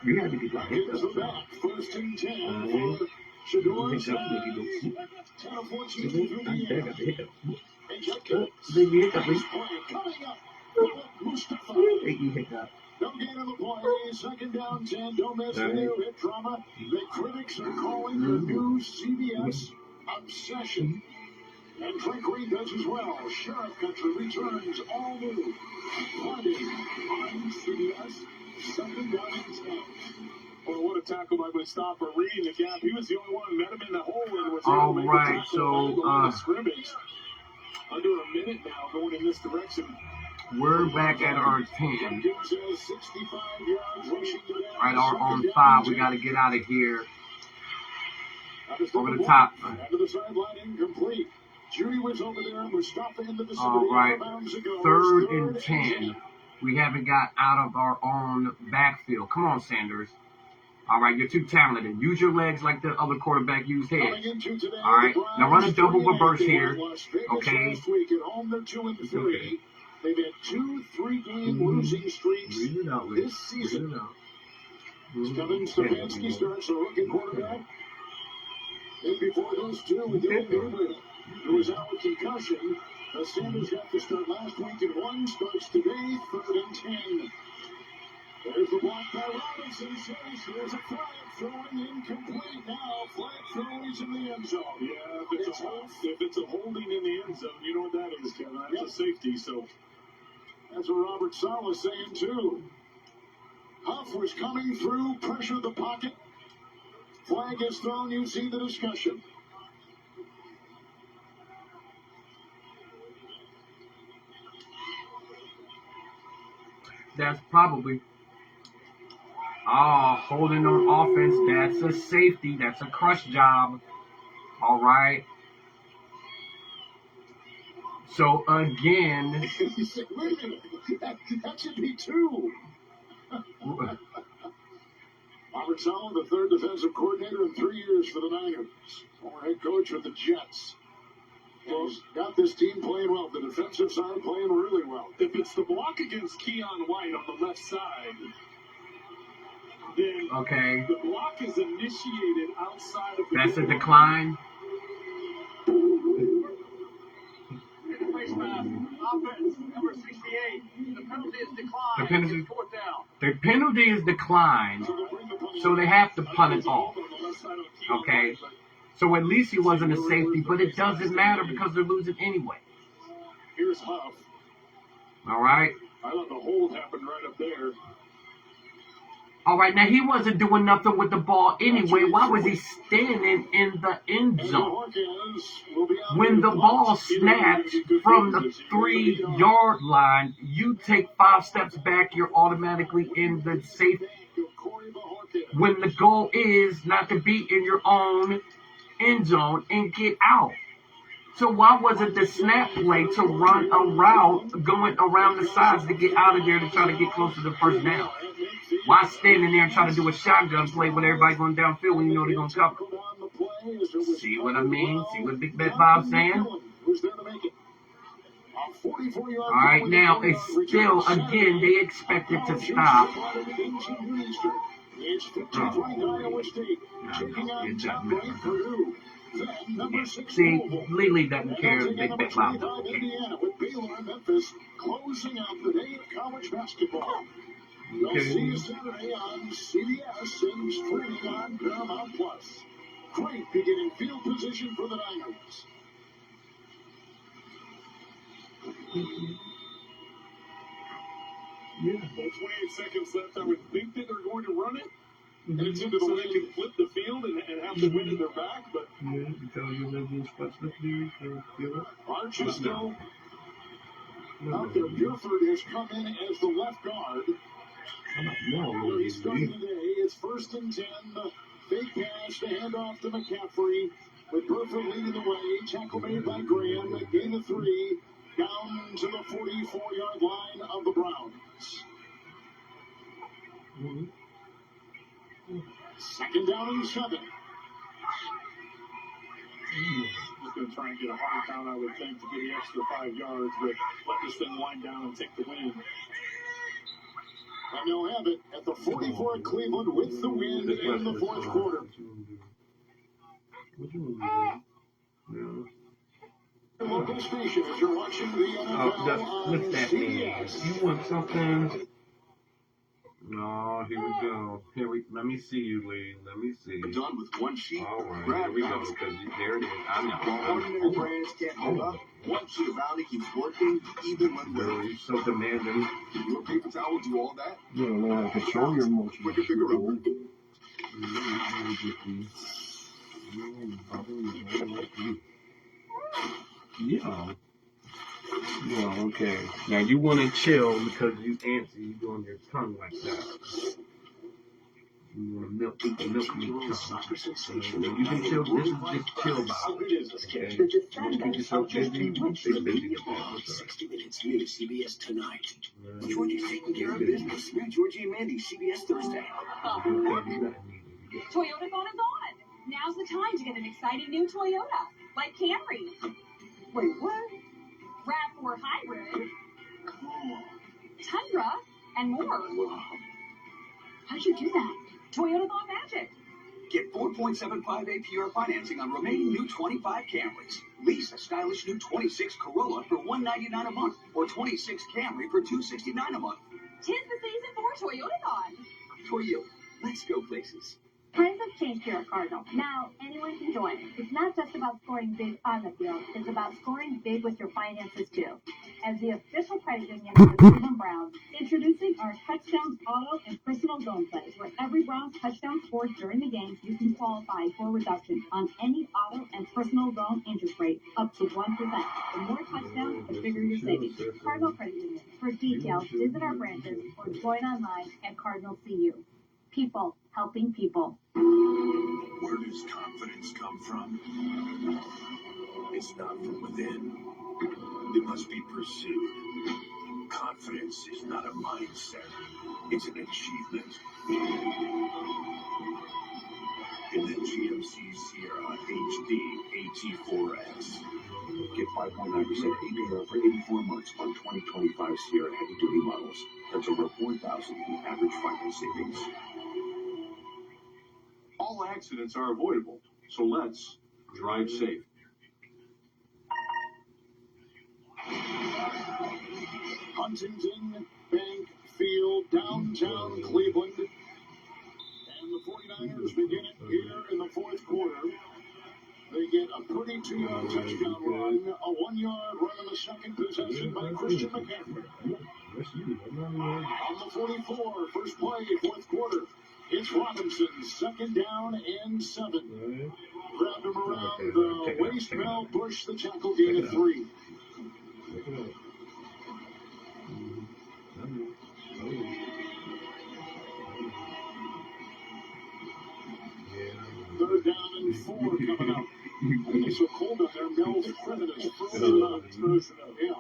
We gotta get that Gives it back. 1st and 10 for Shador Sanders. 10 of 14 through the air. And Jack coming up. Mustafa. No gain on the play. 2nd down 10. Don't miss the hit drama. The critics are calling the new CBS obsession. And Frank Reed does as well. Sheriff Country returns all new. Monday on CBS. 2nd down and 10. Well, what a tackle by Mustafa Reed in the gap. He was the only one who met him in the hole and was All able to make right, the tackle so, on the scrimmage. Under a minute now going in this direction. We're back at our 10. Right, on 5. We got to get out of here. Over the top. Out of the sideline, incomplete. Judy was over there. Mustafa in the vicinity. All right. Bounds ago. 3rd and 10. We haven't got out of our own backfield. Come on, Sanders. All right, you're too talented. Use your legs like the other quarterback used his. All right, now run a double reverse here. Okay. At home, they're 2 and 3. They've had 2 3-game losing streaks this season. Kevin Stefanski starts the rookie quarterback. And before those two, Dylan Gabriel, who was out with concussion. Sanders got to start last week and 1, starts today, 3rd and 10. There's the block by Robinson. Says there's a flag throwing incomplete now. Flag throw is in the end zone. Yeah, if it's a holding in the end zone, you know what that is, Kevin. That's a safety, so. That's what Robert Saleh is saying, too. Huff was coming through, pressured the pocket. Flag is thrown, you see the discussion. That's probably holding on offense. That's a safety. That's a crush job. All right. So again, He said, wait a minute, that should be 2. Robert Saleh, the 3rd defensive coordinator in 3 years for the Niners. Former head coach with the Jets. He's got this team playing well. The defensive side playing really well. If it's the block against Keon White on the left side, then the block is initiated outside of the that's a decline. Face mask, offense, number 68. The penalty is declined. The penalty is declined, so they have to punt it off. Okay? So at least he wasn't a safety, but it doesn't matter because they're losing anyway. Here's Huff. All right? I thought the hold happened right up there. All right, now he wasn't doing nothing with the ball anyway. Why was he standing in the end zone? When the ball snaps from the 3-yard line, you take 5 steps back, you're automatically in the safe. When the goal is not to be in your own end zone and get out. So why wasn't the snap play to run a route going around the sides to get out of there to try to get closer to first down? Why standing there and trying to do a shotgun play with everybody going downfield when you know they're going to cover? See what I mean? See what Big Bet Bob's saying? All right, now it's still, again, they expect it to stop. See, Lily doesn't care. Big Bet Bob. Closing out the day of college basketball. You'll see you Saturday on CBS and streaming on Paramount Plus. Great beginning field position for the Niners. Yeah. Well, 28 seconds left. I would think that they're going to run it. And it's into the so they can flip the field and have the wind in their back. But Arch is still out there. Buford has come in as the left guard. He's starting today. It's 1st and 10. Fake pass to hand off to McCaffrey. With Burford leading the way. Tackle made by Graham. Gain of 3. Down to the 44-yard line of the Browns. 2nd down and 7. He's going to try and get a hard count, I would think, to get the extra 5 yards, but let this thing wind down and take the win. And they'll have it at the 44 at Cleveland with the win in the 4th quarter. Local station as you're watching the NFL on CBS. You want something? No, here we go. Let me see you, Lee. Let me see. Done with one sheet. All right, here we go. Because there it is. I know. While ordinary brands can't hold up, one sheet of Bounty keeps working even when we're so demanding. Can your paper towel do all that? You don't know how to control your emotions. Quicker, bigger, Yeah. Yeah, okay. Now you want to chill because you antsy. You doing your tongue like that. You want to milk me tongue. You can chill. This is just chill vibe. Okay? You keep yourself busy. Stay busy. 60 Minutes new CBS tonight. Georgie's taking care of business. New Georgie and Mandy, CBS Thursday. Toyota gone and gone. Now's the time to get an exciting new Toyota, like Camry. Wait, what? RAV4 Hybrid. Tundra and more. How'd you do that? Toyota Law Magic. Get 4.75 APR financing on remaining new 25 Camrys. Lease a stylish new 26 Corolla for $199 a month, or 26 Camry for $269 a month. 'Tis the season for Toyota Lawn. Toyota, let's go places. Times have changed here at Cardinal. Now, anyone can join. It's not just about scoring big on the field. It's about scoring big with your finances, too. As the official credit union of the Cleveland Browns, introducing our Touchdowns Auto and Personal Loan Pledge, where every Browns touchdown scored during the game, you can qualify for a reduction on any auto and personal loan interest rate up to 1%. The more touchdowns, the bigger your savings. Cardinal Credit Union. For details, visit our branches or join online at Cardinal CU. People helping people. Where does confidence come from? It's not from within. It must be pursued. Confidence is not a mindset. It's an achievement. In the GMC Sierra HD AT4X. Get 5.9% APR for 84 months on 2025 Sierra heavy-duty models. That's over $4,000 in average finance savings. All accidents are avoidable, so let's drive safe. Huntington Bank Field, downtown Cleveland. And the 49ers begin it here in the fourth quarter. They get a 32-yard touchdown run, a 1-yard run in the second possession by Christian McCaffrey. On the 44, first play, fourth quarter. It's Robinson, second down and 7. Grabbed him around the waist, Mel Bush, the tackle gain of 3. Third down and 4 coming up. I think it's so cold out there. Mel's friend is frozen up. Yeah,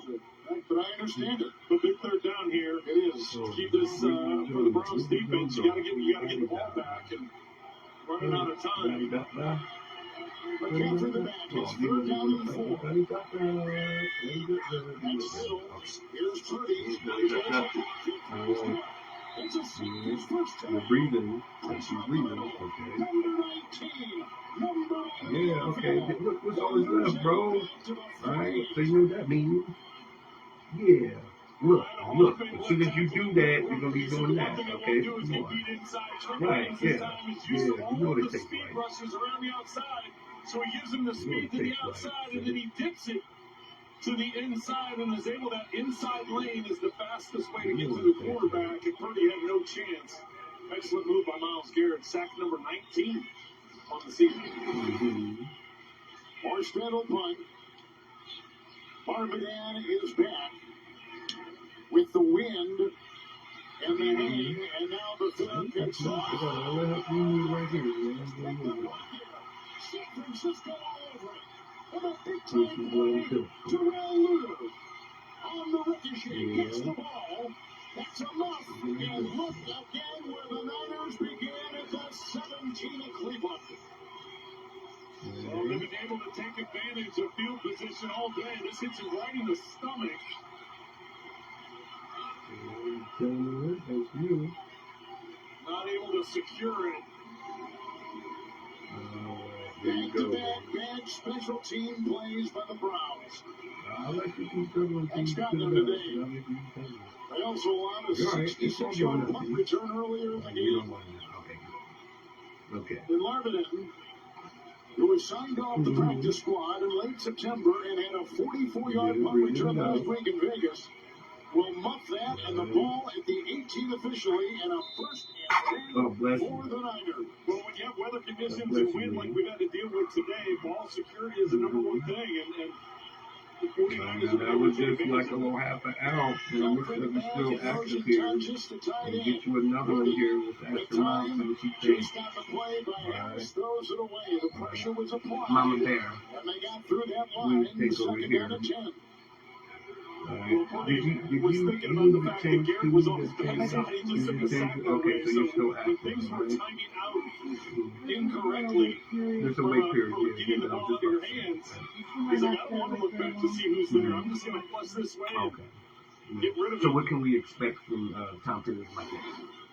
but I understand it. But big third down here. It is. Keep this for the Browns defense. You gotta get the ball back and running out of time. McCaffrey the back. It's third down and 4. Next middle. Here's Purdy. It's a series first down. You're breathing. She's breathing. Okay. Number 19. Yeah, okay. Look, what's all this left, bro? Alright, so you know what that means. Yeah. Look. As soon as you do that, you're going to be doing that. Okay? Come on. Right, yeah. You know what it takes, right? Rushes around the outside, so he gives him the speed to the outside, and then he dips it to the inside and is able, that inside lane is the fastest way to get to the quarterback, and Purdy had no chance. Excellent move by Myles Garrett, sack number 19 on the season. Morstead will punt. Barbadan is back with the wind and the hang, and now the third picks off. San Francisco all over it. And a big-time play, Terrell Lewis on the ricochet gets the ball. That's enough. And look again where the Niners began at the 17 of Cleveland. So they've been able to take advantage of field position all day. This hits him right in the stomach. Not able to secure it. Back-to-back bad special team plays by the Browns. I like to keep covering things got them today. They also allowed a 66-yard punt return earlier in the game. Okay. In Larvin, who was signed off the practice squad in late September and had a 44-yard punt return last week in Vegas, will muff that and the ball at the 18 officially and a first and 10 for the Niners. Well, when you have weather conditions and wind like we've had to deal with today, ball security is the number one thing. And the 49ers that was just like a little half an hour. And we're still active here. And get you another one here with Aston Robinson. Chased down the play by Harris, throws it away. The pressure was applied. Mama Bear. And they got through that line. Second down and 10. Did you thinking about the fact that Garrett was on his backside, he just took the sack away, so when things were timing out incorrectly for getting the ball into your hands, he's like, I don't want to look back to see who's there, I'm just going to flush this way. Get rid of So it. what can we expect from time periods like this?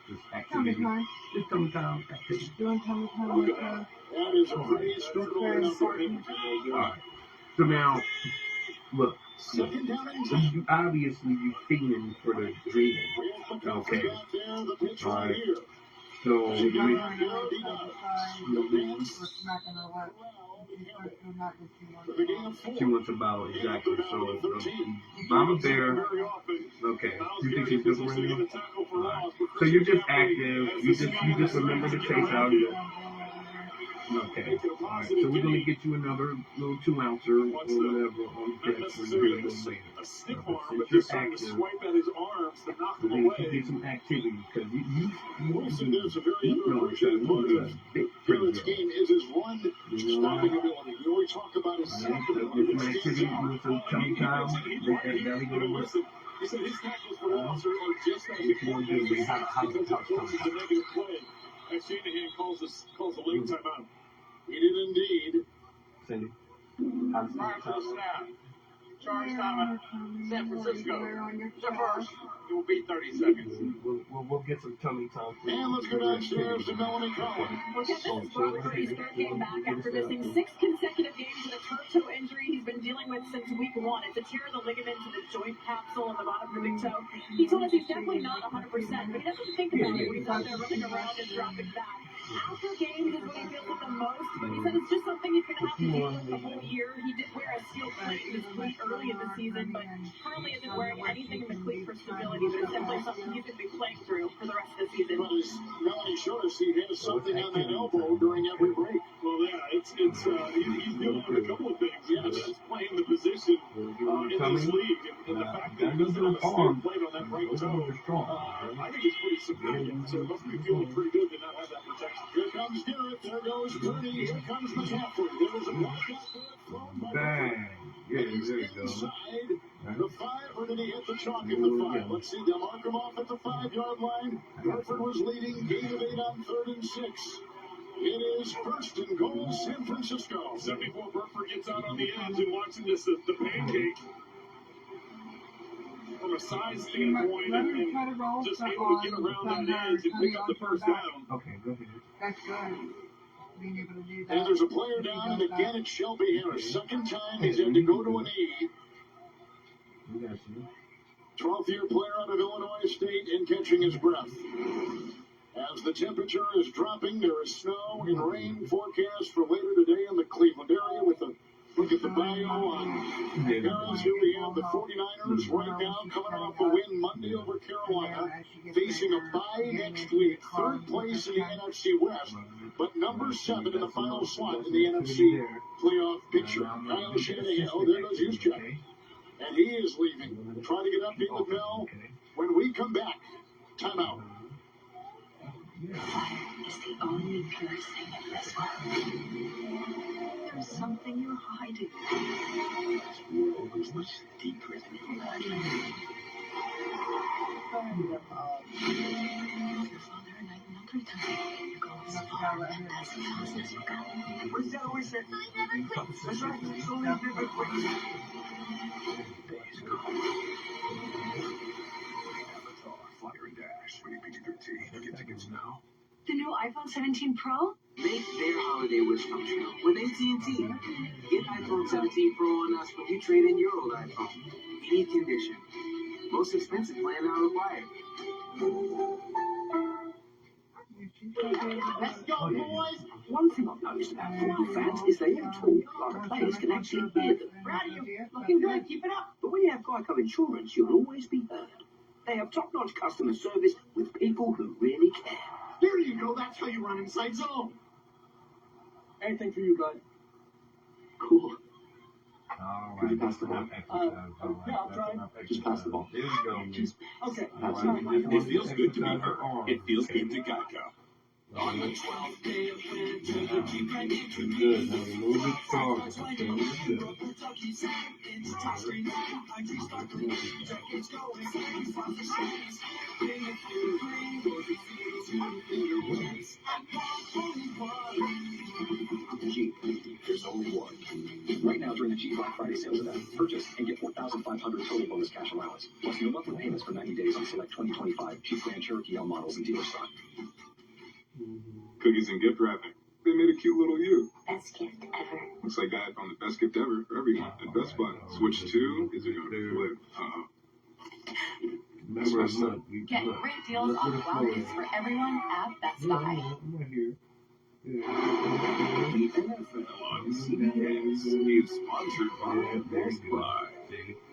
Just activity. Just tummy time activity. Doing tummy time Okay. with her. That is a pretty struggle Very number. important. All right. So now, look. Second down and So you obviously you feeling for the dreaming. Okay. the pitch All right right. here. So She's not we, going to what's not going to what? Not that she wants. she wants a bottle exactly. So Mama Bear. Okay. You think she's good for you? All right. So you're just active. You just remember to chase out. Okay. All right. So we're gonna get you another little 2-ouncer or whatever on deck for you a little later. A stiff arm, Since but you're just trying to active, swipe at his arms to knock him then you away. get some activity because Wilson does a very you know underappreciated part of big Garrett's pretty game is his run You know stopping ability. We always talk about his sack ability. Get some activity with some tummy time. Make that belly go to work. He said his tackles for loss are just as What you want to do? important How because it forces a time? negative play. And Shanahan calls a late timeout. He did indeed. Cindy. Prior to the snap, charge time at San Francisco. The first, it will be 30 seconds. We'll get some tummy time. And let's go downstairs to Melanie Collins. Well, Kevin, this is Brock Purdy's third game back after missing 6 consecutive games with a turf toe injury he's been dealing with since week 1. It's a tear of the ligaments in the joint capsule on the bottom of the big toe. He told us he's definitely not 100%, but he doesn't think about it when he's out there running around and dropping back. After games is when he feels it the most, but he said it's just something he's going to have to deal with the whole year. He did wear a steel plate in his cleat early in the season, but currently isn't wearing anything in the cleat for stability, but it's definitely something he's going to be playing through for the rest of the season. Well, as Melanie showed us, he has something on that elbow during every break. Well, yeah, he's dealing with a couple of things. Yes, he's playing the position in this league, and the fact that he doesn't have a steel plate on that right toe, I think it's pretty significant. So it must be feeling pretty good to not have that protection. Here comes Garrett. There goes Purdy. Here comes McCaffrey. There was a block out there thrown by Bang. Yeah, and he's there you go. inside the 5, or did he hit the chalk in the 5? Let's see. DeMarco off at the 5-yard line. Burford was leading. Gain of 8 on 3rd and 6. It is first and goal, San Francisco. 74 Burford gets out on the edge and watching this, the pancake. From a size standpoint, and just able to get around that edge and pick up the first down. Okay, go ahead. That's good. Being able to do that. And there's a player down, and again it's Shelby Harris. Second time he's had to go to a knee. We got you. 12th-year player out of Illinois State and catching his breath. As the temperature is dropping, there is snow and rain forecast for later today in the Cleveland area with a look at the bio on Harris. Here we have the 49ers right now coming off a win Monday over Carolina, facing a bye next week. 3rd place in the NFC West, but number 7 in the final slot in the NFC playoff picture. Kyle Shanahan, oh, there goes Juszczyk. And he is leaving. Trying to get upbeat with Mel. When we come back, timeout. Fire is the only pure thing in this world. There's something you're hiding. This world is much deeper than you imagine. Your father and I another time. You're going as far and as fast as you can. What's that always said? I never quit. That's right. It's only a bit quick. Days go. Avatar, Fire and Dash, rated PG-13. Get tickets now. The new iPhone 17 Pro? Make their holiday wish come true with AT&T. Get iPhone 17 Pro on us when you trade in your old iPhone. Any condition. Most expensive plan not required. Let's go, boys! One thing I've noticed about football fans is they have talk like the players can actually hear them. Proud of you. Looking good. Keep it up. But when you have Geico Insurance, you'll always be heard. They have top-notch customer service with people who really care. There you go. That's how you run inside zone. Anything for you, bud? Cool. All Could you right, pass the ball? Yeah, I'll try. Just pass the ball. There you go. Okay. All right. It feels good to be heard. It feels good to Geico. On the 12th day of winter, good. Now remove it forward. Okay, good. Jeep, there's only one. Right now during the G Black Friday sales event. Purchase and get $4,500 total bonus cash allowance. Plus no monthly payments for 90 days on select 2025 Jeep Grand Cherokee L models and dealer stock. Cookies and gift wrapping. They made a cute little you. Best gift ever. Looks like I found the best gift ever for everyone at Best Buy. Switch to is it going to flip? That's messed up. Get great deals on wow gifts for everyone at Best Buy. The NFL on CBS is sponsored by Best Buy.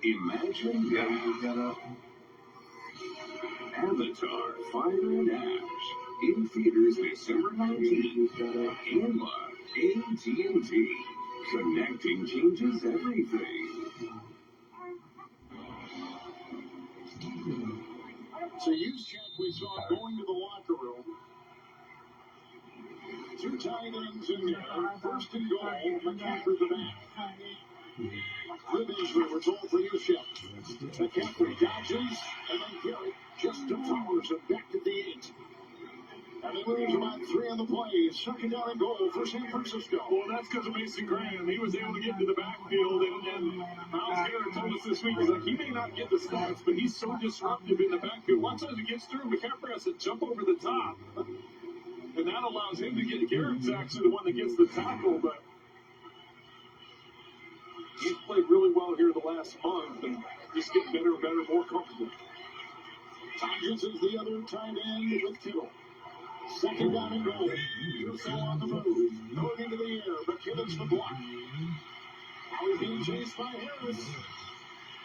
Imagine that. Avatar, Fire and Ash. In theaters December 19th. And live AT&T. Connecting changes everything. So use check we saw going to the locker room. Two tight ends in there. First and goal. McCaffrey the back. Rib injury was all for you, Shep. McCaffrey dodges, and then Garrett just devours it back to the 8. And they lose about 3 on the play. Second down and goal for San Francisco. Well, that's because of Mason Graham. He was able to get into the backfield, and Myles Garrett told us this week, he's like, he may not get the stats, but he's so disruptive in the backfield. Once as he gets through, McCaffrey has to jump over the top. And that allows him to get Garrett's actually the one that gets the tackle, but he's played really well here the last month and just getting better and better, more comfortable. Hodges is the other tight end with Kittle. Second down and goal. Uso on the move. Going into the air, but Kittle's the block. Now he's being chased by Harris.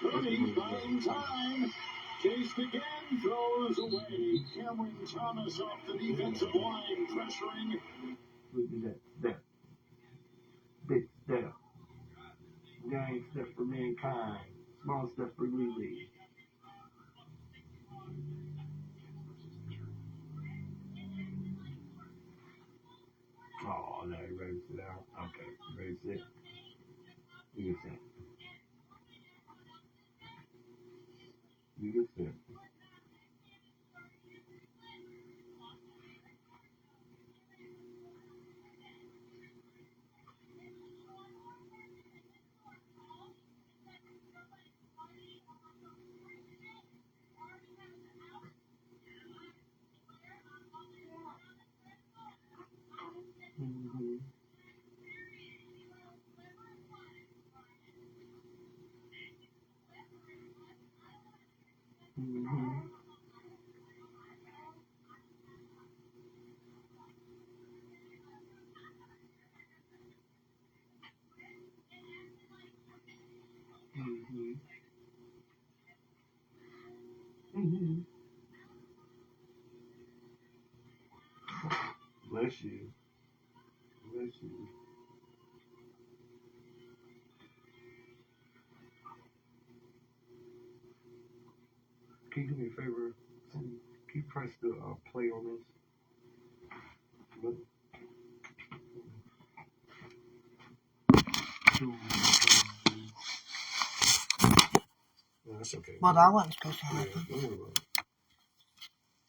Purdy buying time. Chased again, throws away. Cameron Thomas off the defensive line, pressuring. Look at that. Big step. Giant step for mankind. Small step for Lily. Oh, no, he raised it out. Okay, raised it. You can sit. You can sit. Mm-hmm. Mm-hmm. Mm-hmm. Mm-hmm. Bless you. Bless you. Can you do me a favor? Can you press the play on this? Look. No, that's okay. Well, that wasn't supposed to happen. Yeah, don't worry about it.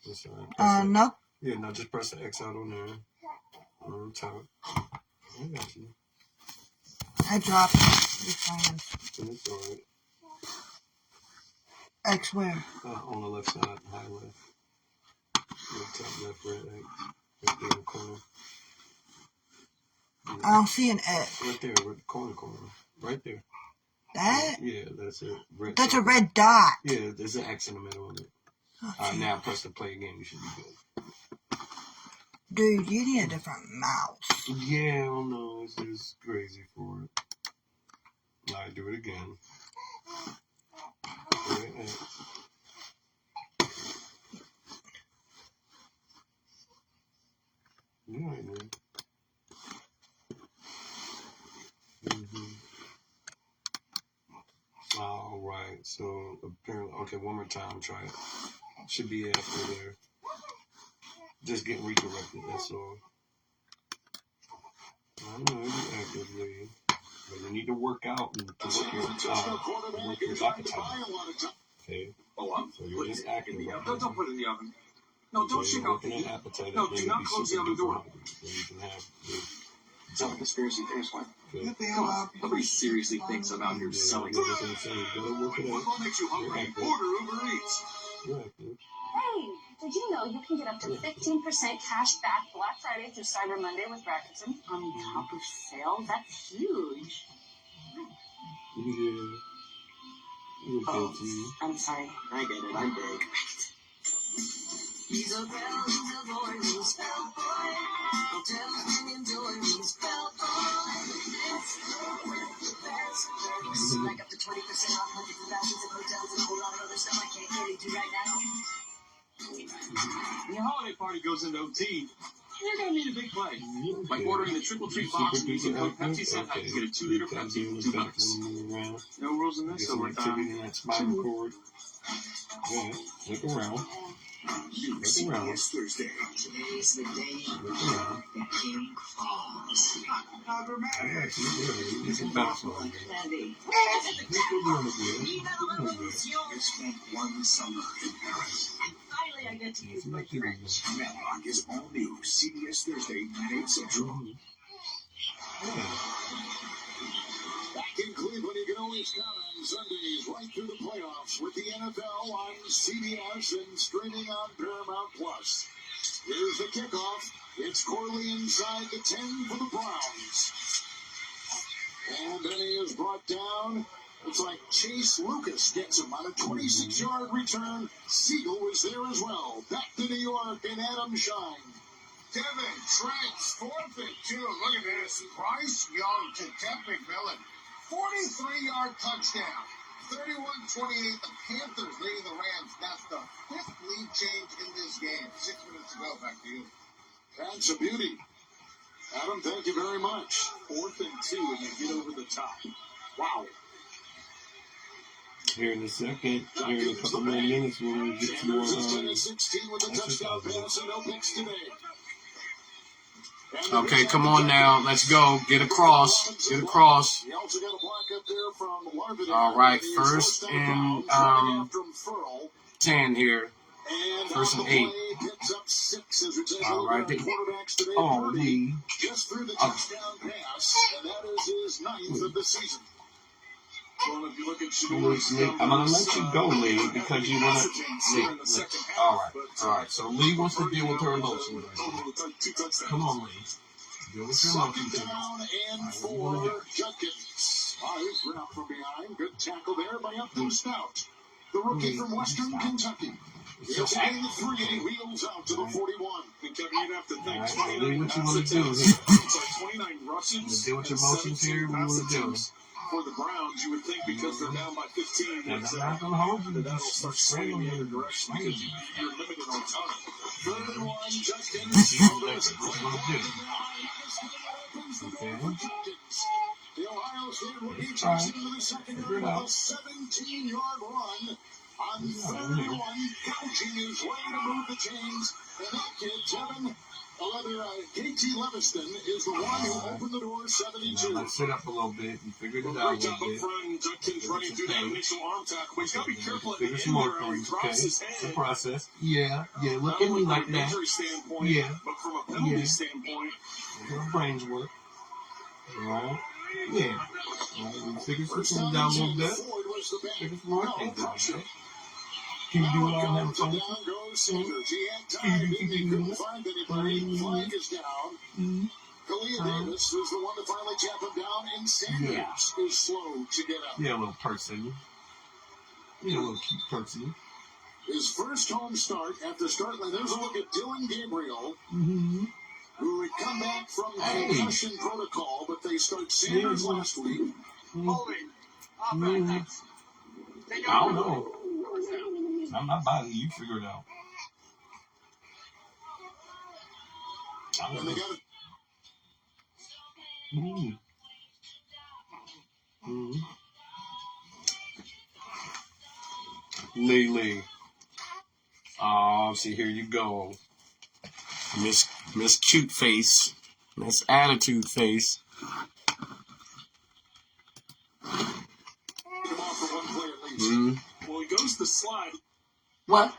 That's all right. No. Yeah, no, just press the X out on there. On top. I got you. I dropped it. It's fine. It's alright. X where? On the left side, high left. Left top, left, right X. Right there in the corner. Yeah. I don't see an X. Right there, right corner. Right there. That? Yeah, that's it. Red that's circle. a red dot. Yeah, there's an X in the middle of it. Oh, now press the play again, you should be good. Dude, you need a different mouse. Yeah, I don't know. It's just crazy for it. Alright, do it again. Right X. Yeah, I know. Alright, so apparently, okay, one more time, try it. Should be after there. Just getting redirected, that's all. I know, it's actively. But you need to work out and to work your appetite. Okay? So you're just active. Don't put it in the oven. No, don't shake out the heat. Appetite, No, do not close the oven door. So you can have It's not a conspiracy theorist one. What the Come on, hell? nobody seriously thinks I'm out here selling. What makes you hungry? Order Uber Eats. Hey, did you know you can get up to 15% cash back Black Friday through Cyber Monday with Rakuten on top of sale? That's huge. Oh, I'm sorry. I get it. I'm big. He's a bell in the morning, spell boy. Hotel and enjoyment, spell boy. Let's go with the best perks. Like up to 20% off hundreds of thousands of hotels and a whole lot of other stuff I can't get into right now. When your holiday party goes into OT, you're going to need a big play. Like ordering the Triple Treat box and using code Pepsi Set, I can get a 2-liter Pepsi for $2. No rules in this overtime. Look around. CBS Thursday. Today's the day that King falls. How dramatic. You spent one summer in Paris. Finally, I get to use my French. Matlock is all new. CBS Thursday, 9, 8 Central. Back in Cleveland, you can always count on Sundays right through the playoffs with the NFL on CBS and streaming on Paramount Plus. Here's the kickoff. It's Corley inside the 10 for the Browns. And then he is brought down. It's like Chase Lucas gets him on a 26-yard return. Siegel was there as well. Back to New York and Adam Shine. Devin Trent's 4th and 2. Look at this. Bryce Young to Jeff McMillan. 43-yard touchdown. 31-28. The Panthers leading the Rams. That's the 5th lead change in this game. 6 minutes to go. Back to you. That's a beauty. Adam, thank you very much. 4th and 2, and they get over the top. Wow. Here in a second, here in a couple more minutes, when we get to more 16 with a touchdown pass and no picks today. Okay, come on now. Let's go. Get across. Get across. He also got a block up there from Larvin. All right, 1st and 10 here. 1st and 8. All right. Oh, Lee. Just through the touchdown pass, and that is his 9th of the season. Well, if you look at I'm going to let you go, Lee, because you want to. Lee. All right. So Lee wants to deal with her emotions. Come on, Lee. Deal with your emotions. Down and for Judkins. He's run out from behind. Good tackle there by Upton Stout, the rookie from Western Kentucky. He's in the 3 and he wheels out to the 41. And Kevin, you'd have to think. Right, Lee, what you want to do? 29 rushes. Deal with your emotions here. What you want to do? For the Browns, you would think because they're down by 15, I'm not going to hold you. that'll start swinging the other direction because you're limited on time. 3rd and 1, Judkins. The Ohio State rookie jumps into the second yard with a 17-yard run. On 3rd and 1, gouging his way to move the chains. And that kid, Tevin, KT Leviston, is the one who opened the door 72. Let's sit up a little bit and figure it out a little bit. Judkins running through that initial arm tackle, but he's got to be careful at the Figure end some more there. He things, drops his okay? head. The process. Yeah. Look at me like From an that. injury standpoint, Yeah. but from a penalty standpoint, Your brains work. Alright? Yeah. Alright, figure some things out a little bit. Figure some more things out, okay? Can you do it all that time? Down goes Sanders. He had time, he couldn't find anybody. Flag is down. Kalia Davis is the one to finally tap him down, and Sanders is slow to get up. Yeah, a little person. Yeah, a little cute person. His first home start after starting. There's a look at Dylan Gabriel, who had come back from concussion protocol, but they start Sanders last week. Holding. I don't know. I'm not buying it. You figure it out. And they got it. Lee. Oh, see, here you go. Miss Cute Face. Miss Attitude Face. well, he goes to slide. What?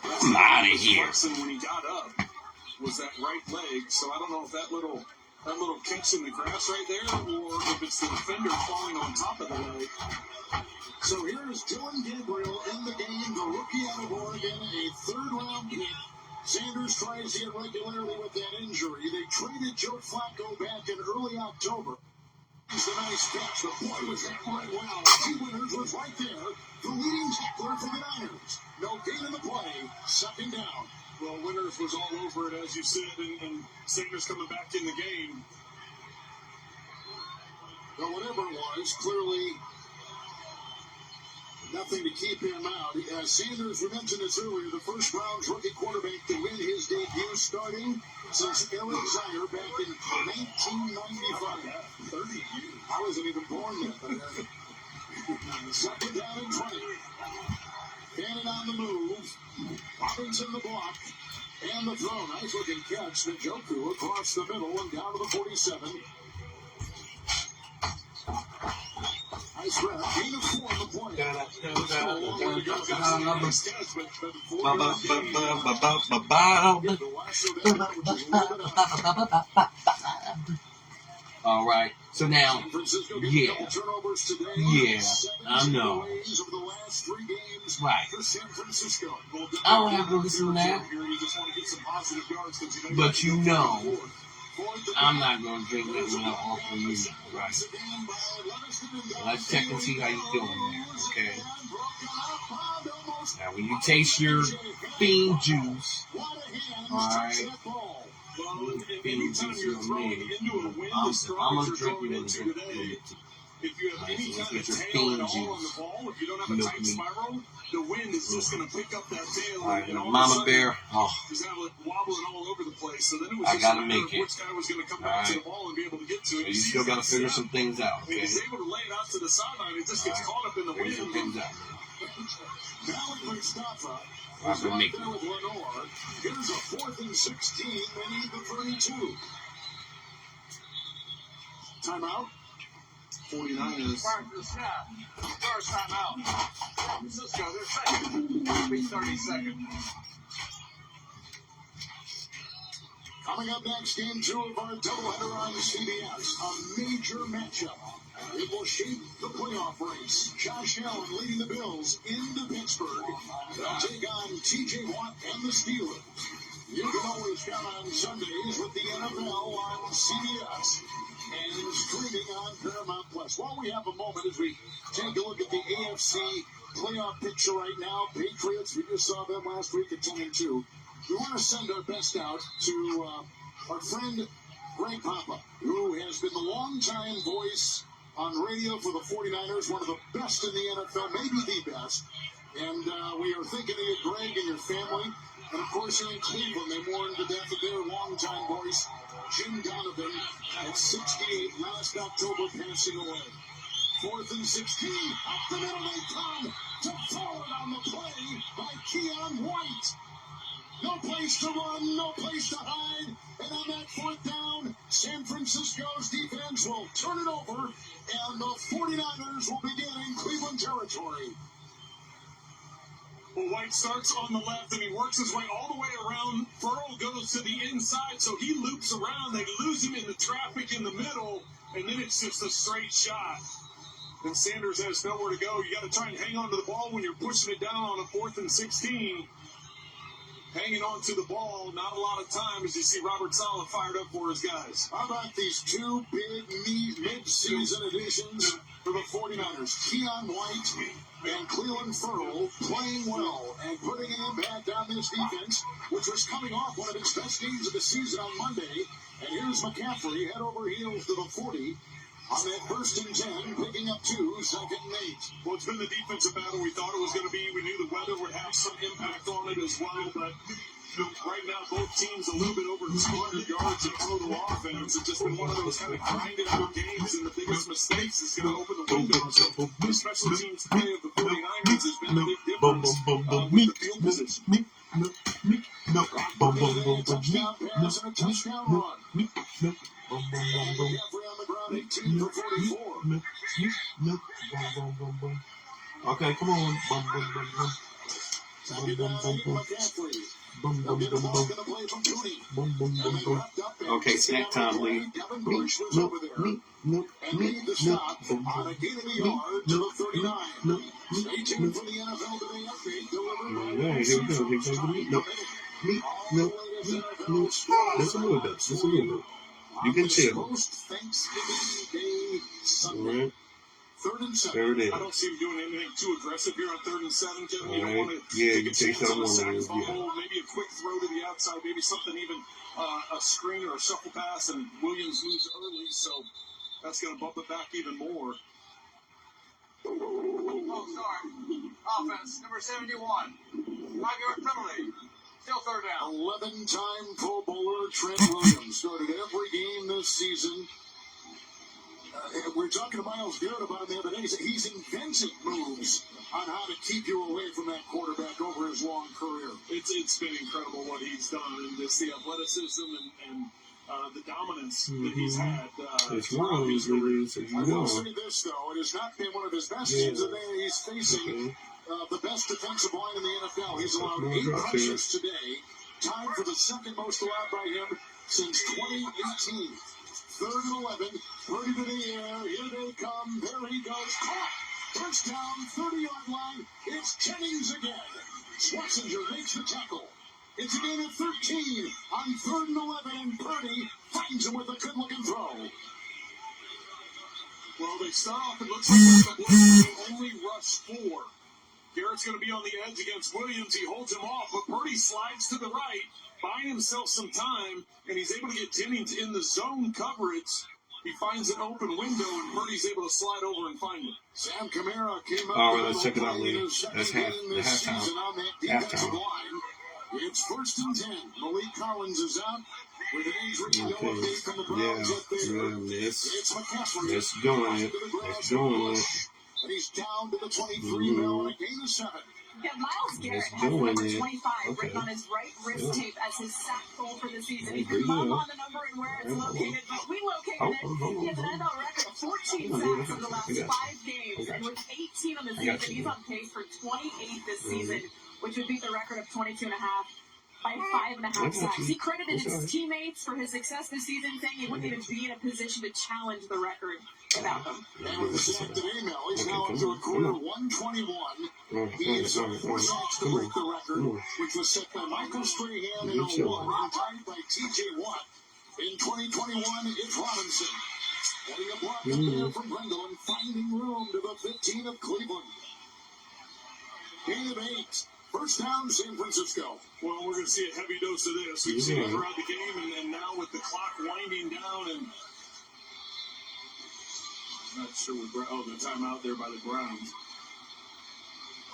I'm out of here. When he got up, was that right leg? So I don't know if that little that little catch in the grass right there, or if it's the defender falling on top of the leg. So here's Dylan Gabriel in the game, the rookie out of Oregon, a third-round pick. Sanders tries irregularly with that injury. They traded Joe Flacco back in early October. It's a nice catch. The boy was hit right well. T. Winters was right there, the leading tackler for the Niners. No gain in the play. Second down. Well, Winters was all over it, as you said, and Sanders coming back in the game. But whatever it was, clearly nothing to keep him out. Sanders, we mentioned this earlier, the first round rookie quarterback to win his debut starting since Eric Zier back in 1995. 30 years. I wasn't even born yet. Second down and 20. Cannon on the move. Robinson the block. And the throw. Nice looking catch. Njoku across the middle and down to the 47. Nice rep. Gain of 4 on the play. All right. So now, yeah, I know. Right. I don't have to listen to that. But you know, I'm not going to drink nothing off of you. Right. So let's check and see how you feeling there, okay? Now, when you taste your bean juice, alright, bean juice is me. I'm going to drink it in the If you have any kind of tail at all on the ball, if you don't have a tight spiral, the wind is just going to pick up that tail. Alright, and all Mama of a Bear. sudden, just have it wobbling all over the place. So then it was I just gotta a matter make of it. which guy was going to come back to the ball and be able to get to it. So you still got to figure some things out, okay? He's able to lay it out to the sideline. It just gets caught up in the wind. Some things out. Right, so make it. Here's a 4th and 16. They need the 32. Timeout. 49ers. Prior to the snap. First timeout. San Francisco, they're second. It'll be 30 seconds. Coming up next, game 2 of our doubleheader on CBS. A major matchup. It will shape the playoff race. Josh Allen leading the Bills into Pittsburgh. They'll take on T.J. Watt and the Steelers. You can always count on Sundays with the NFL on CBS and streaming on Paramount Plus. While we have a moment as we take a look at the AFC playoff picture right now, Patriots, we just saw them last week at 10-2. We want to send our best out to our friend Greg Papa, who has been the longtime voice on radio for the 49ers, one of the best in the NFL, maybe the best. And we are thinking of you, Greg, and your family. And, of course, here in Cleveland, they mourned the death of their longtime voice, Jim Donovan, at 68 last October, passing away. 4th and 16. Up the middle they come. To forward on the play by Keon White. No place to run, no place to hide. And on that 4th down, San Francisco's defense will turn it over, and the 49ers will begin in Cleveland territory. Well, White starts on the left, and he works his way all the way around. Furl goes to the inside, so he loops around. They lose him in the traffic in the middle, and then it's just a straight shot. And Sanders has nowhere to go. You got to try and hang on to the ball when you're pushing it down on a 4th and 16. Hanging on to the ball, not a lot of time as you see Robert Saleh fired up for his guys. How about these 2 big mid-season additions for the 49ers? Keon White and Clelin Ferrell playing well and putting an impact on this defense, which was coming off one of its best games of the season on Monday. And here's McCaffrey head over heels to the 40. On that 1st and 10, picking up 2, 2nd and 8. Well, it's been the defensive battle we thought it was going to be. We knew the weather would have some impact on it as well, but right now both teams a little bit over 200 yards of total offense. It's just been one of those kind of grinded out games, and the biggest mistakes is going to open the window. So the special teams play of the 49ers has been a big difference with the field position. Touchdown pass and a touchdown run. McCaffrey on the ground, 18 for 44. Okay, come on. Second down, McCaffrey. Boom, boom, boom, boom. Boom, boom, boom, boom. Okay, snack time, Lee. Me, no, me, no, me, no. Boom, boom. Me, no, me, no, me, no. Alright, here we go. Here we go. Me, no, me, no, me, no. Just a little bit. Just a little bit. You can chill. Alright. There it is. I don't see him doing anything too aggressive here on 3rd and 7. Kevin, you don't want to you take a take chance that on a sack one. fumble, maybe a quick throw to the outside, maybe something even a screen or a shuffle pass, and Williams moves early, so that's going to bump it back even more. Oh, sorry. Offense, number 71. 5-yard penalty. Still 3rd down. 11-time Pro Bowler Trent Williams started every game this season. We're talking to Miles Garrett about him the other day. He's inventing moves on how to keep you away from that quarterback over his long career. It's been incredible what he's done, and just the athleticism and the dominance that he's had. It's one of those movies that you I know. will say this, though. It has not been one of his best games today. He's facing the best defensive line in the NFL. He's allowed 8 pressures today, tied for the second most allowed by him since 2018. 3rd and 11, Purdy to the air, here they come, there he goes, caught, touchdown, 30-yard line, it's Jennings again. Schwarzenegger makes the tackle. It's a gain of 13 on 3rd and 11, and Purdy finds him with a good-looking throw. Well, they start off, it looks like the Blues only rush 4. Garrett's going to be on the edge against Williams. He holds him off, but Purdy slides to the right, buying himself some time, and he's able to get Jennings in the zone coverage. He finds an open window, and Purdy's able to slide over and find him. Sam Kamara came up. All right, let's check it out, Lee. That's halftime. Halftime. It's 1st and 10. Malik Collins is out with an injury. No Okay. update from the Browns up there. It's McCaffrey. Let's doing it. Let's doing it. And he's down to the 23 now and a gain of 7. Yeah, Miles Garrett has number 25 written on his right wrist tape as his sack goal for the season. He could mum on the number and where it's located, but we located it. He has an NFL record of 14 sacks in the last 5 games, and with 18 on the season, he's on pace for 28 this season, which would beat the record of 22 and a half by 5.5 sacks. He credited his teammates for his success this season, saying he wouldn't even be in a position to challenge the record without them. And with the sack today, Mel, he's now up to a career 121. He is on 4 sacks to break the record, which was set by Michael Strahan in 01 and tied by T.J. Watt. In 2021, it's Robinson. Getting a block up there from Brendel and finding room to the 15 of Cleveland. Gain of 8. 1st down, San Francisco. Well, we're going to see a heavy dose of this. We've seen it throughout the game, and now with the clock winding down, and I'm not sure what the timeout there by the Browns.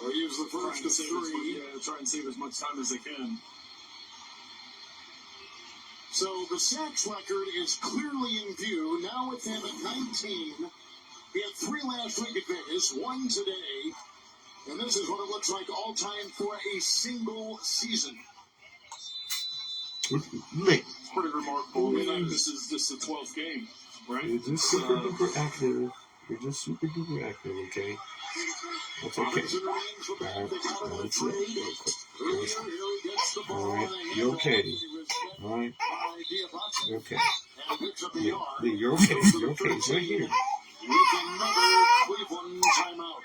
Or use the first of 3. Try and save as much time as they can. So the sacks record is clearly in view. Now with him at 19. He had 3 last week at Vegas, 1 today. And this is what it looks like all time for a single season. It's pretty remarkable. I mean, this is just the 12th game, right? You're just super duper active. You're just super duper active, okay? That's okay. Alright, you're okay. Alright? You're okay. Yeah, you're okay. You're okay. It's right here. With another Cleveland timeout.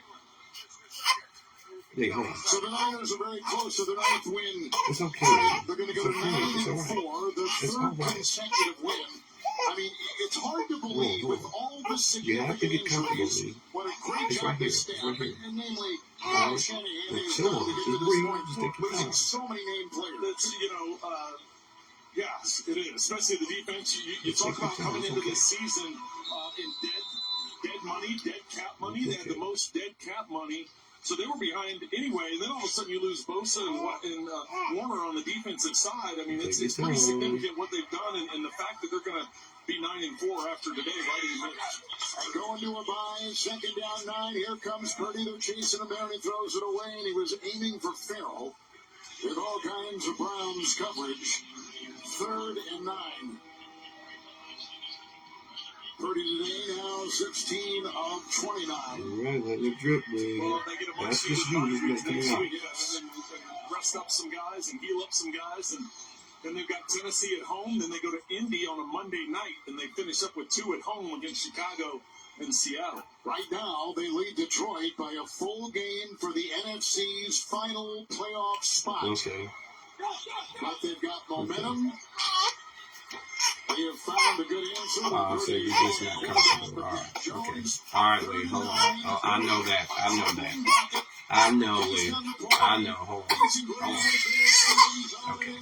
Hey, hold on. So the Niners are very close to the 9th win. It's okay. They're going to go to 9-4, the 3rd consecutive win. I mean, it's hard to believe with all the significant injuries, what a great job this staff, and namely Kyle Shanahan, who's done to get to this point, losing so many named players. That's, yes, it is. Especially the defense. You talk about coming into this season in dead money, dead cap money. They had the most dead cap money. So they were behind anyway, and then all of a sudden you lose Bosa and Warner on the defensive side. I mean, it's pretty significant what they've done, and the fact that they're going to be 9-4 after today, right in the mix. And going to a bye, 2nd down 9. Here comes Purdy. They're chasing him there, and he throws it away, and he was aiming for Farrell with all kinds of Browns coverage. 3rd and 9. Purdy today now 16 of 29. All right, let it drip, man. That's just you just messing it up. And rest up some guys and heal up some guys, and then they've got Tennessee at home. Then they go to Indy on a Monday night, and they finish up with 2 at home against Chicago and Seattle. Right now, they lead Detroit by a full game for the NFC's final playoff spot. Okay. But they've got momentum. They have found a good answer. So you're just not comfortable. All right. Okay. All right, Lee. Hold on. Oh, I know that. I know, Lee. I know. Hold on. Okay.